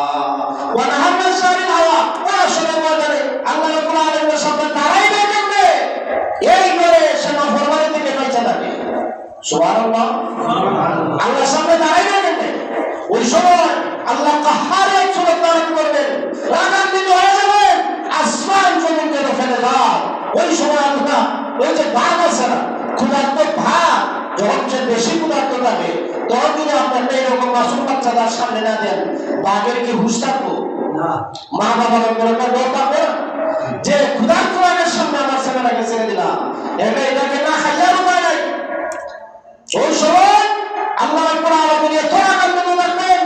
ওয়া নাহান নাফসা আনিল হাওয়া। ওরা শুনে বলে আল্লাহ রাব্বুল আলামিনের সামনে দাঁড়াইবে কেমনে? এই করে সে নাফরমানি থেকে বাঁচা থাকে। সুবহানাল্লাহ, আল্লাহর সামনে দাঁড়াইবে কেমনে? ওই সময় আল্লাহ কাহারে এক সুরত ধারণ করবেন, রাগান্বিত হয়ে যাবেন, আসমান জমিনকে ফেলে দাও। ওই সময় আল্লাহ ওই যে ভাগ আছে না, ক্ষুধার্ত ভাগ, যখন সে বেশি ক্ষুধার্ত থাকে তখন যদি আপনার এইরকম মাসুম বাচ্চা তার সামনে না দেন, বাঘের কি হুঁশ থাকবো? মা বাবার উপর একটা ডর থাকবে না যে ক্ষুধার্ত বাঘের সামনে আমার ছেলেটাকে ছেড়ে দিলাম, এটাকে না খাইয়ার উপায় নাই। ওই সময় আল্লাহ রাব্বুল আলামিন এত রাগান্বিত থাকবেন,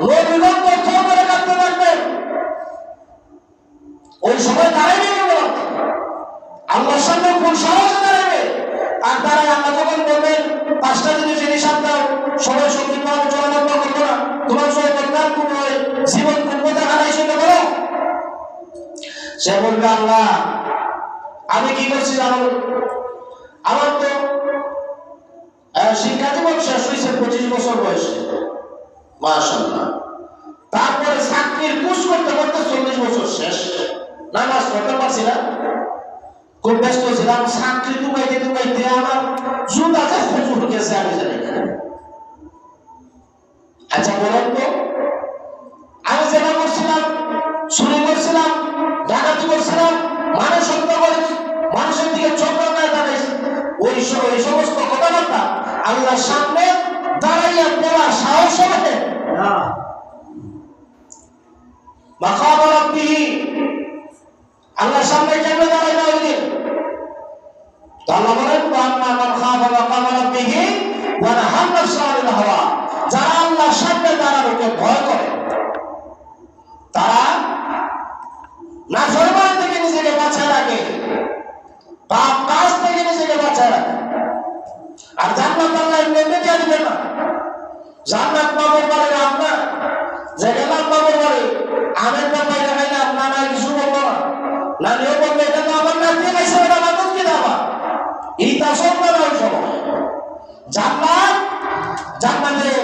লোকজন তথ্য করে কাঁদতে থাকবেন। ওই সময় দাঁড়াইবে আল্লাহর সামনে কোন সাহসে দাঁড়াবে? আর দাঁড়ায় আল্লাহ যখন বলবেন 5টা জিনিসের হিসাব দাও, সবাই সঠিকভাবে চলাচল করবো না, তোমার সবাই দরকার কোন জীবন কোন কথা হারাই সেটা বলো। সে বলবে আল্লাহ আমি কি করছি জানো, আমার তো শিক্ষা জীবন শেষ হয়েছে 25 বছর বয়সে, মাশাআল্লাহ। তারপরে চাকরির কোর্স করতে করতে 40 বছর শেষ, নামাজ পড়তে পারছি না, খুব ব্যস্ত ছিলাম, চাকরি টুকাইতে আমার জুতা যে হুজুর গেছে আমি জানি না। আচ্ছা বলেন তো, আমি যেটা করছিলাম, চুরি করছিলাম, ডাকাতি করছিলাম, মানুষ হত্যা করে মানুষের দিকে চোখ রাখায় দাঁড়াইছি, ওই সমস্ত কথাবার্তা আল্লাহর সামনে দাঁড়াইয়া বলার সাহস হবে না। মাকাম রাব্বিহি, আল্লাহর সামনে কেমনে দাঁড়াইবে ওই দিন? তো আল্লাহ বলেন ওয়া আম্মা মান খাফা মাকাম রাব্বিহি ওয়া নাহান নাফসা আনিল হাওয়া, যারা আল্লাহর সামনে দাঁড়ানোকে ভয় করে, তারা নাফরমান থেকে নিজেকে বাঁচায় রাখে, পাপ কাজ থেকে নিজেকে বাঁচায় রাখে। আর জান্নাত আল্লাহ এমনি দিয়ে দিবেন না। জান্নাত পাবার পরে আপনার যে গেলাম পাবার পরে আমের ব্যাপারে দেখাইলাম না না কিছু বলবো না, না নিয়েও বলবে এটা তো আমার নাম দিয়ে গেছে, ওটা আমার কি দেওয়া এইটা সম্ভব ওই সময়। জান্নাতের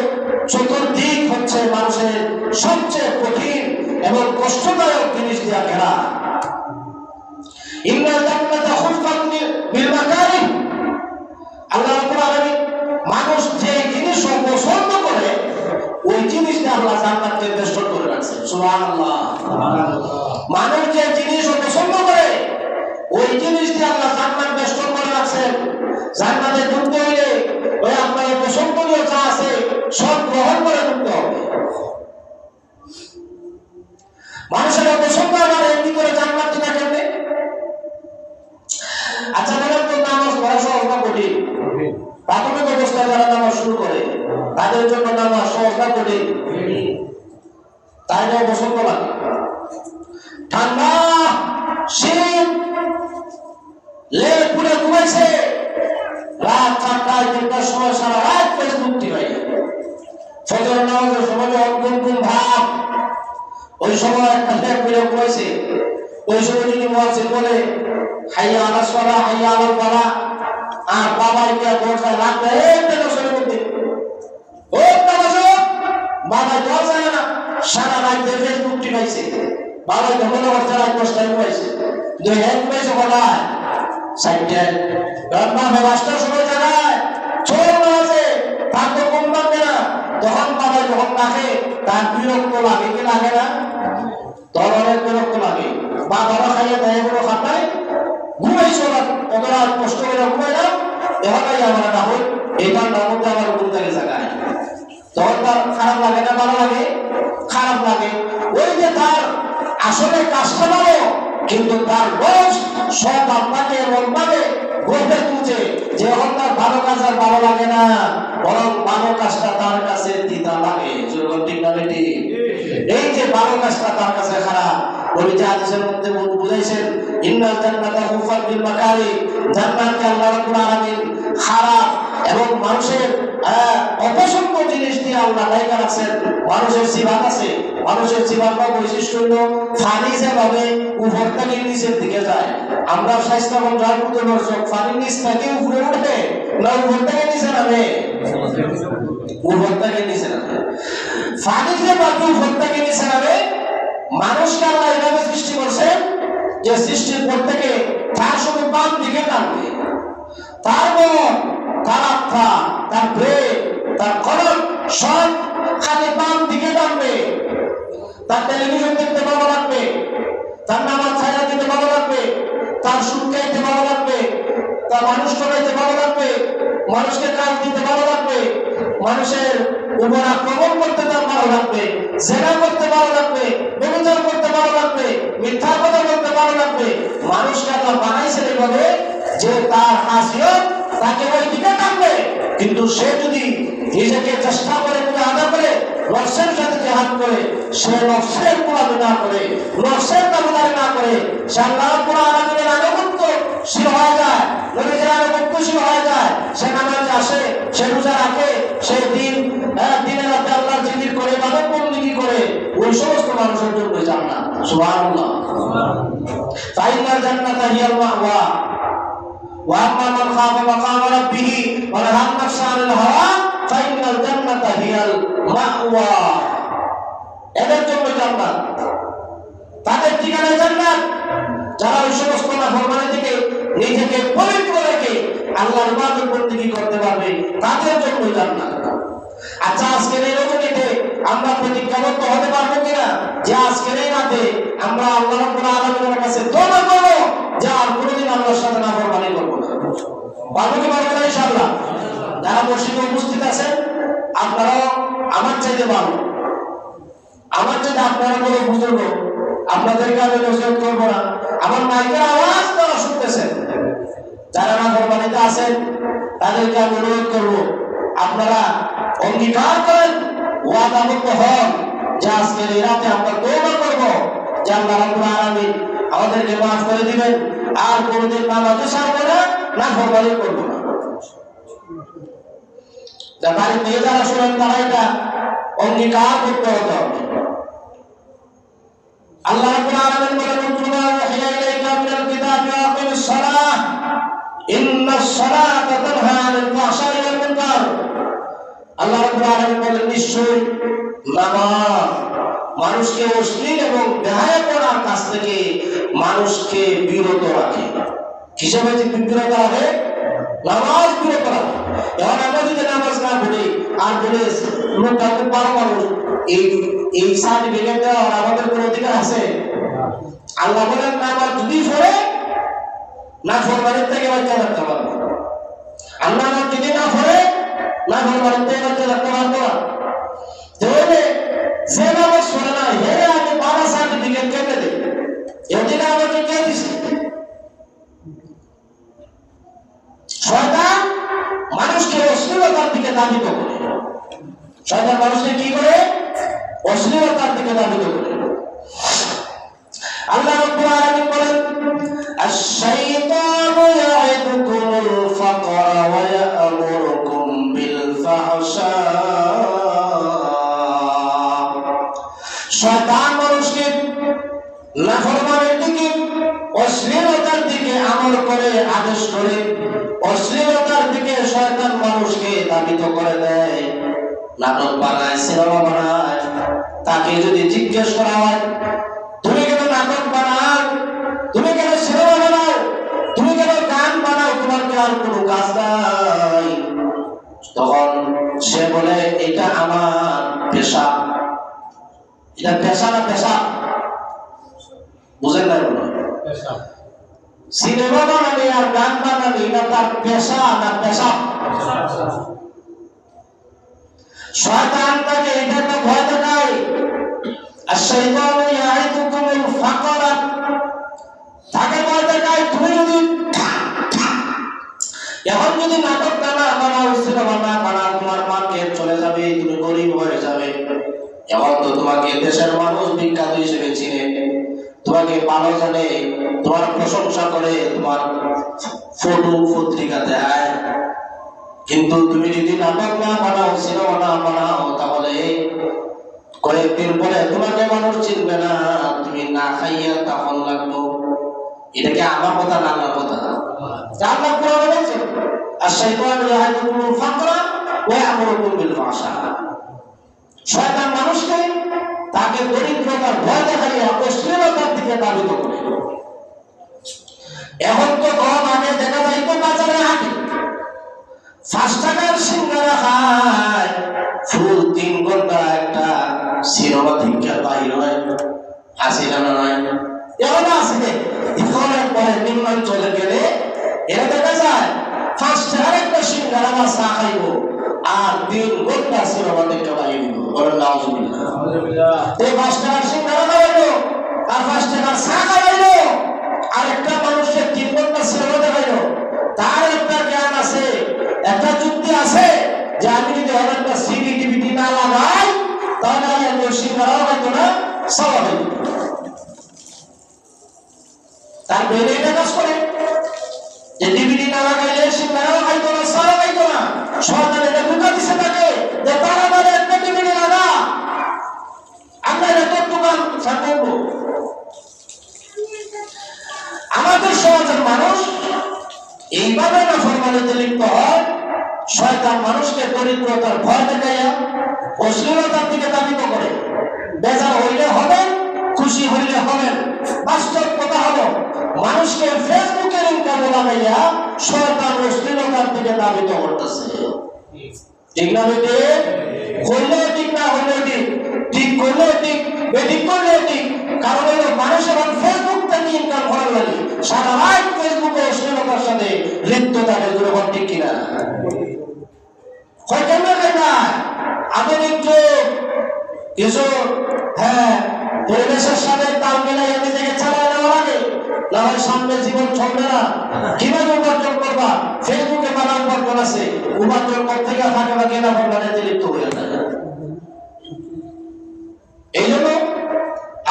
চতুর্দিক হচ্ছে মানুষের সবচেয়ে কঠিন এবং কষ্টদায়ক জিনিস দিয়া ঘেরা। ইন্নাল জান্নাতা খুফফাত বিল মাকারিহ, আল্লাহ রাব্বুল আলামিন মানুষ যে জিনিস পছন্দ করে জিনিস দিয়ে আল্লাহ জান্নাতকে বেষ্টন করে রাখছেন। সুবহানাল্লাহ। মানুষ যে জিনিস পছন্দ করে ওই জিনিস দিয়ে আল্লাহ জান্নাত বেষ্টন করে রাখছেন। জান্নাতে ঢুকতে হইলে ওই আপনার পছন্দনীয় যা আছে সব গ্রহণ করে ঢুকতে হবে। মানুষের পছন্দ আবার এমনি করে জান্নাত দিতে কেমনে? আচ্ছা বলেন তো, নামাজ পড়া সহজ না কঠিন? প্রাথমিক অবস্থায় যারা নামাজ শুরু করে তাদের জন্য নামাজ সহজ না কঠিন? তাই না পছন্দ লাগে? ঠান্ডা শীত লে পুরে ঘুমাইছে, রাত 4টায় 3টার সময় সারা রাত ফেসবুক টিপাই, ফজর নামাজের সময় অঙ্কুম ভাব, ওই সময় একটা লেপ পুরে ঘুমাইছে। ওই সময় যদি মুয়াজ্জিন বলে হাইয়া আলাস সালাহ হাইয়া আলাল ফালাহ, আর বাবা গিয়া দরজায় লাগবে একটা দশের মধ্যে ও তামাশা, বাবা দরজায় না সারা রাত ফেসবুক টিপাইছে। বাবা যখন অবস্থা রাত 10টায় ঘুমাইছে, দুই হ্যাঁ ঘুমাইছে বলায় সাইডে রান্না ব্যবস্থার সময় জানায় ছোট আছে তার তো কম লাগবে না। তখন বাবা যখন ডাকে তার বিরক্ত লাগে কি লাগে না? তোর অনেক বিরক্ত লাগে। বাবারা খাইয়ে দেয় কোনো খাতায় ঘুমাইছো না, কত রাত কষ্ট করে ঘুমাইলাম, এভাবেই আমার না হই এটার নাম মধ্যে আমার ঘুম থেকে জায়গায়, তখন তার খারাপ লাগে না? ভালো লাগে? খারাপ লাগে। ওই যে তার আসলে কাজটা ভালো, কিন্তু তার বয়স সব আপনাকে এমন ভাবে গড়ে তুলছে যে এখন তার ভালো কাজ আর ভালো লাগে না, বরং ভালো কাজটা তার কাছে দিতা লাগে। ঠিক না বেটি? এই যে ভালো কাজটা তার কাছে খারাপ, নবী হাদিসের মধ্যে বুঝাইছেন ইন্নাল জান্নাতা হুফাত বিল মাকারি, জান্নাতকে আল্লাহ রাব্বুল আলামিন খারাপ এবং মানুষের অপছন্দ জিনিস দিয়ে আল্লাহ ঢাকা রাখছেন। মানুষের সিফাত আছে, মানুষের সিফাত বা বৈশিষ্ট্য হলো ফানি যেভাবে উপর থেকে নিচের দিকে যায়। আমরা স্বাস্থ্যবান যার মধ্যে দর্শক ফানির নিচ থেকে উপরে উঠে না উপর থেকে নিচে নামে? উপর থেকে নিচে নামে। ফানি যেভাবে উপর থেকে নিচে নামে, মানুষকে আল্লাহ এভাবে সৃষ্টি করছেন যে সৃষ্টির পর থেকে তার শুধু বাম দিকে টানবে, তার মন, তার আত্মা, তার ব্রেন, তার কলম সব খালি বাম দিকে টানবে। তার টেলিভিশন দেখতে ভালো লাগবে, তার নামাজ ছায়া দিতে ভালো লাগবে, তার সুদ খাইতে ভালো লাগবে, তার মানুষ চড়াইতে ভালো লাগবে, মানুষকে কাজ দিতে ভালো লাগবে, মানুষের উপর আক্রমণ করতে তার ভালো লাগবে, জেনা করতে ভালো লাগবে, ব্যভিচার করতে ভালো লাগবে, মিথ্যা কথা বলতে ভালো লাগবে। মানুষকে আল্লাহ বানাইছেন এইভাবে যে তার হাসিয়ত তাকে ওই দিকে টানবে। কিন্তু সে যদি নিজেকে চেষ্টা করে আদা করে নফসের সাথে জিহাদ করে, সে নফসের গোলামি না করে, নফসের তাবেদারি না করে, সে আল্লাহ রাব্বুল আলামিনের আনুগত্যশীল হয়ে যায়, নবীর আনুগত্যশীল হয়ে যায়, সে নামাজে আসে, সে রোজা রাখে, সে দিনে রাতে আল্লাহর জিকির করে, ইবাদত বন্দেগী করে, ওই সমস্ত মানুষের জন্য জান্নাত। সুবহানাল্লাহ। ফাইনাল জান্নাতা হিয়াল মাওয়া ওয়া আম্মা মান খাফা মাকামা রাব্বিহি ওয়া নাহা আন-নাফসা আনিল হাওয়া ফাইনাল জান্নাতা হিয়াল মাওয়া। এদের জন্য জান্নাত, তাদের ঠিকানা জান্নাত। যারা ওই সমস্ত নাফরমানি থেকে নিজেকে পবিত্র রেখে আল্লাহর ইবাদত বন্দেগী করতে পারবে, তাদের জন্য জান্নাত। আচ্ছা, আজকের এই রজনীতে আমরা প্রতিজ্ঞাবদ্ধ হতে পারবো কিনা যে আজকের এই রাতে আমরা আল্লাহ রাব্বুল আলামিনের কাছে তওবা করব যে আর কোনোদিন আল্লাহর সাথে নাফরমানি করব না? পারবো কি পারবো না? ইনশাআল্লাহ। যারা মসজিদে উপস্থিত আছেন আপনারাও আমার চাইতে ভালো, আমার চাইতে আপনারা বড় বুজুর্গ, আপনাদেরকে আমি নসিহত করবো না, আমার মাইকের আওয়াজ তারা শুনতেছেন। যারা নাফরমানিতে আছেন তাদেরকে আমি অনুরোধ করবো আপনারা অঙ্গীকার করেন, ওয়াদাবদ্ধ হন যে আজকের এই রাতে আমরা তওবা করব যে আল্লাহ রাব্বুল আলামিন আমাদেরকে মাফ করে দিবেন, আর কোনোদিন নামাজে ছাড়বো না, নাফরমানি করব না। বাড়ির মেয়ে যারা শুনেন তারা এটা অঙ্গীকার করতে হতে হবে। আল্লাহ রাব্বুল আলামিন বলেন উতলু মা উহিয়া ইলাইকা মিনাল কিতাবি ওয়া আকিমিস সালাহ ইন্নাস সালাতা তানহা আনিল ফাহশাই ওয়াল মুনকার। আল্লাহ রাব্বুল আলামিন বলেন নিশ্চয়ই নামাজ মানুষকে অশ্লীল এবং বেহায়াপনার কাছ থেকে মানুষকে বিরত রাখে। কিসের মধ্যে বিরত রাখে? নামাজ বিরত রাখে। এখন আমরা যদি নামাজ না পড়ি আর বলে লোকটা খুব ভালো মানুষ, এই সার্টিফিকেট দেওয়ার আমাদের কোনো অধিকার আছে? আল্লাহ বলেন না, আমার যদি পড়ে না ফরমানের থেকে বাচ্চা রাখতে পারবো। আল্লাহ আমার যদি না পড়ে না ফরমানের থেকে বাচ্চা রাখতে পারবো না। তাহলে যে নামাজ পড়ে না হেরে আমি বাবা সার্টিফিকেট কেটে দিই, এদিকে আমাকে কে দিছে? শয়তান মানুষকে অশ্লীলতার দিকে ধাবিত করে। শয়তান মানুষকে কি করে? অশ্লীলতার দিকে ধাবিত করে। আল্লাহ রাব্বুল আলামিন বলেন, আশ-শাইতানু ইয়া'iদুকুমুল ফাকরা ওয়া ইয়া'মুরুকুম বিল ফাহশা। শয়তান মানুষকে নাফরমানির দিকে, অশ্লীলতার দিকে আমল করে, আদেশ করে। অশ্লীলতার দিকে শয়তান মানুষকে ধাবিত করে দেয়, নাটক বানায়, সিনেমা বানায়। তাকে যদি জিজ্ঞেস করা হয়, তুমি কেন নাটক বানাও, তুমি কেন সিনেমা বানাও, তুমি কেন গান বানাও, তোমার কি আর কোনো কাজ নাই? তখন সে বলে, এটা আমার পেশা। এটা পেশা না পেশা? বুঝেন না? সিনেমা বানাবে আর গান বানাবে এটা তার পেশা না পেশা? শয়তান তাকে এটা একটা ভয় দেখায়। আর শয়তান ইয়াইদুকুমুল ফাকরা, তাকে ভয় দেখায় তুমি যদি এখন যদি নাটক না বানাও, সিনেমা না বানাও, তোমার মার্কেট চলে যাবে, তুমি গরিব হয়ে যাবে। এখন তো তোমাকে দেশের মানুষ বিখ্যাত হিসেবে চিনে, তোমাকে ভালো জানে, তোমার প্রশংসা করে, তোমার ফটো পত্রিকা দেয়। কিন্তু তুমি যদি নাটক না বানাও, সিনেমা না বানাও, তাহলে কয়েকদিন পরে তোমাকে মানুষ চিনবে না, তুমি না খাইয়া তখন লাগবো। এটা কি আমার কথা না আমার কথা? আল্লাহ কোরআনে বলেছে, আশ-শাইতানু ইয়া'iদুকুমুল ফাকরা ওয়া ইয়া'মুরুকুম বিল ফাহশা। শয়তান মানুষকে তাকে দরিদ্রতার ভয় দেখাইয়া অশ্লীলতার দিকে ধাবিত করে। এখন তো কম আগে দেখা যাইত বাজারে হাঁটে 5 টাকার সিঙ্গারা খায়, ফুল 3 ঘন্টা একটা সিনেমা থেকে বাইর হয়, আসে না নয়? এখন আসে, এখন একবারে নিম্নাঞ্চলে গেলে এরা দেখা যায় 5 টাকার একটা সিঙ্গারা বা চা খাইব আর 3 ঘন্টা সিনেমা থেকে বাইর হইব। বলেন নাউজুবিল্লাহ। এই 5 টাকার সিঙ্গারা খাইলো আর 5 টাকার চা খাইলো, আর একটা মানুষের 3 ঘন্টা সিনেমা দেখাইলো। তার একটা জ্ঞান আছে, একটা যুক্তি আছে যে আমি যদি একটা সিডি টিভিটি না লাগাই তাহলে আমি সিঙ্গারাও খাইতো না, চাও খাইতো। তার বেড়ে এটা কাজ করে যে ডিভিডি না লাগাইলে সিঙ্গারাও খাইতো না, চাও খাইতো না। সরকার এটা ঢুকা দিছে তাকে যে তারা মানে একটা ডিভিডি লাগা, আমরা এটা দোকান সারবো। আমাদের সমাজের মানুষ এইভাবে নাফরমানিতে লিপ্ত হয়। শয়তান মানুষকে দরিদ্রতার ভয় দেখাইয়া অশ্লীলতার দিকে ধাবিত করে। বেজার হইলে হবে, খুশি হইলে হবে। বাস্তব কথা হলো, মানুষকে ফেসবুকের ইনকাম লাগাইয়া শয়তান অশ্লীলতার দিকে ধাবিত করতেছে। ঠিক না বেটে? হইলেও ঠিক, না হইলেও ঠিক, ঠিক করলেও ঠিক, বেঠিক করলেও ঠিক। কারণ হলো মানুষ এখন ফেসবুক থেকে ইনকাম করার লাগে, সারা রাত ফেসবুকে অশ্লীলতার সাথে লিপ্ত থাকে। যখন ঠিক কিনা আধুনিক যুগ, কিছু পরিবেশের সাথে তাল মিলাই নিজেকে চালায় নেওয়া লাগে, না হয় সামনে জীবন চলবে না। কিভাবে উপার্জন করবা? ফেসবুকে মানা উপার্জন আছে, উপার্জন করতে গিয়ে ফাঁকে ফাঁকে না ফরমানিতে লিপ্ত হয়ে যায়। এই জন্য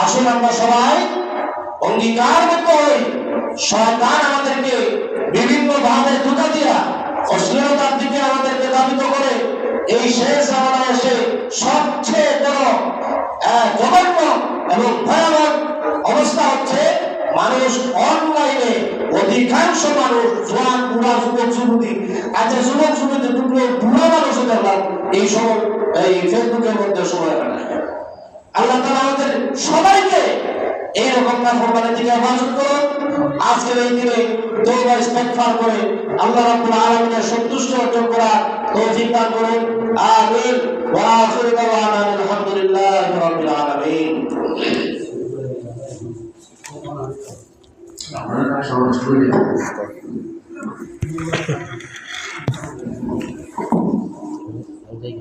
আসুন আমরা সবাই অঙ্গীকারবদ্ধ হই, শয়তান আমাদেরকে বিভিন্ন ভাবে ধোঁকা দিয়া অশ্লীলতার দিকে আমাদেরকে ধাবিত করে। এই শেষ জামানায় এসে সবচেয়ে বড় জঘন্য এবং ভয়াবহ অবস্থা হচ্ছে মানুষ অনলাইনে, অধিকাংশ মানুষ জোয়ান বুড়া যুবক যুবতী, আচ্ছা যুবক যুবতী দুটো বুড়া মানুষও দেখলাম এই সময় এই ফেসবুকের মধ্যে সময় কাটায়। আল্লাহ তাআলা আমাদের সবাইকে এইরকম নাফরমানি থেকে হেফাজত করুন। আজকের এই দিনে তওবা ইস্তেগফার করে আল্লাহ রাব্বুল আলামিনের সন্তুষ্টি অর্জন করার তৌফিক দান করুন। আমিন। ওয়া tahu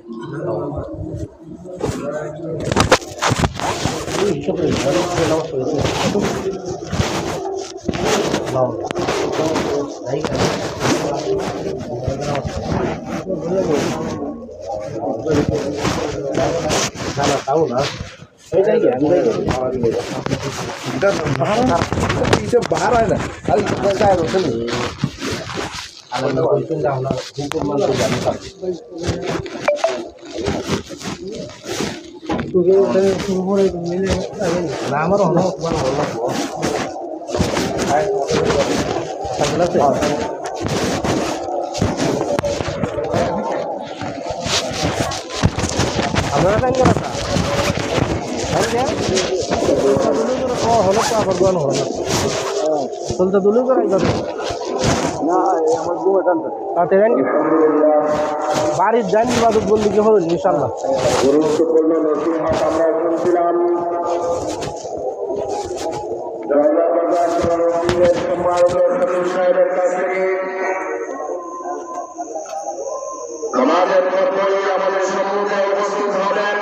lah. Ini bahar ada. Kali kita saya sini. Alam ko itu dah lah. Hukum man ko jangan tak. Tu ke saya suruh itu mile. Nama rono tuan rono ko. Hai. Sagala se. Amara kan kata. Hanya dulu ko holo ko abarban holo. Tolta dulu ko rai kata. না আমার বউ জানতো তাতে জানি বাড়ির জানি বাদক বললি কি হবে ইনশাআল্লাহ গুরুত্বপূর্ণ নসিহত আমরা শুনছিলাম সাহেবের কাছ থেকে আমাদের পরপরই আমাদের সম্মুখে উপস্থিত হবেন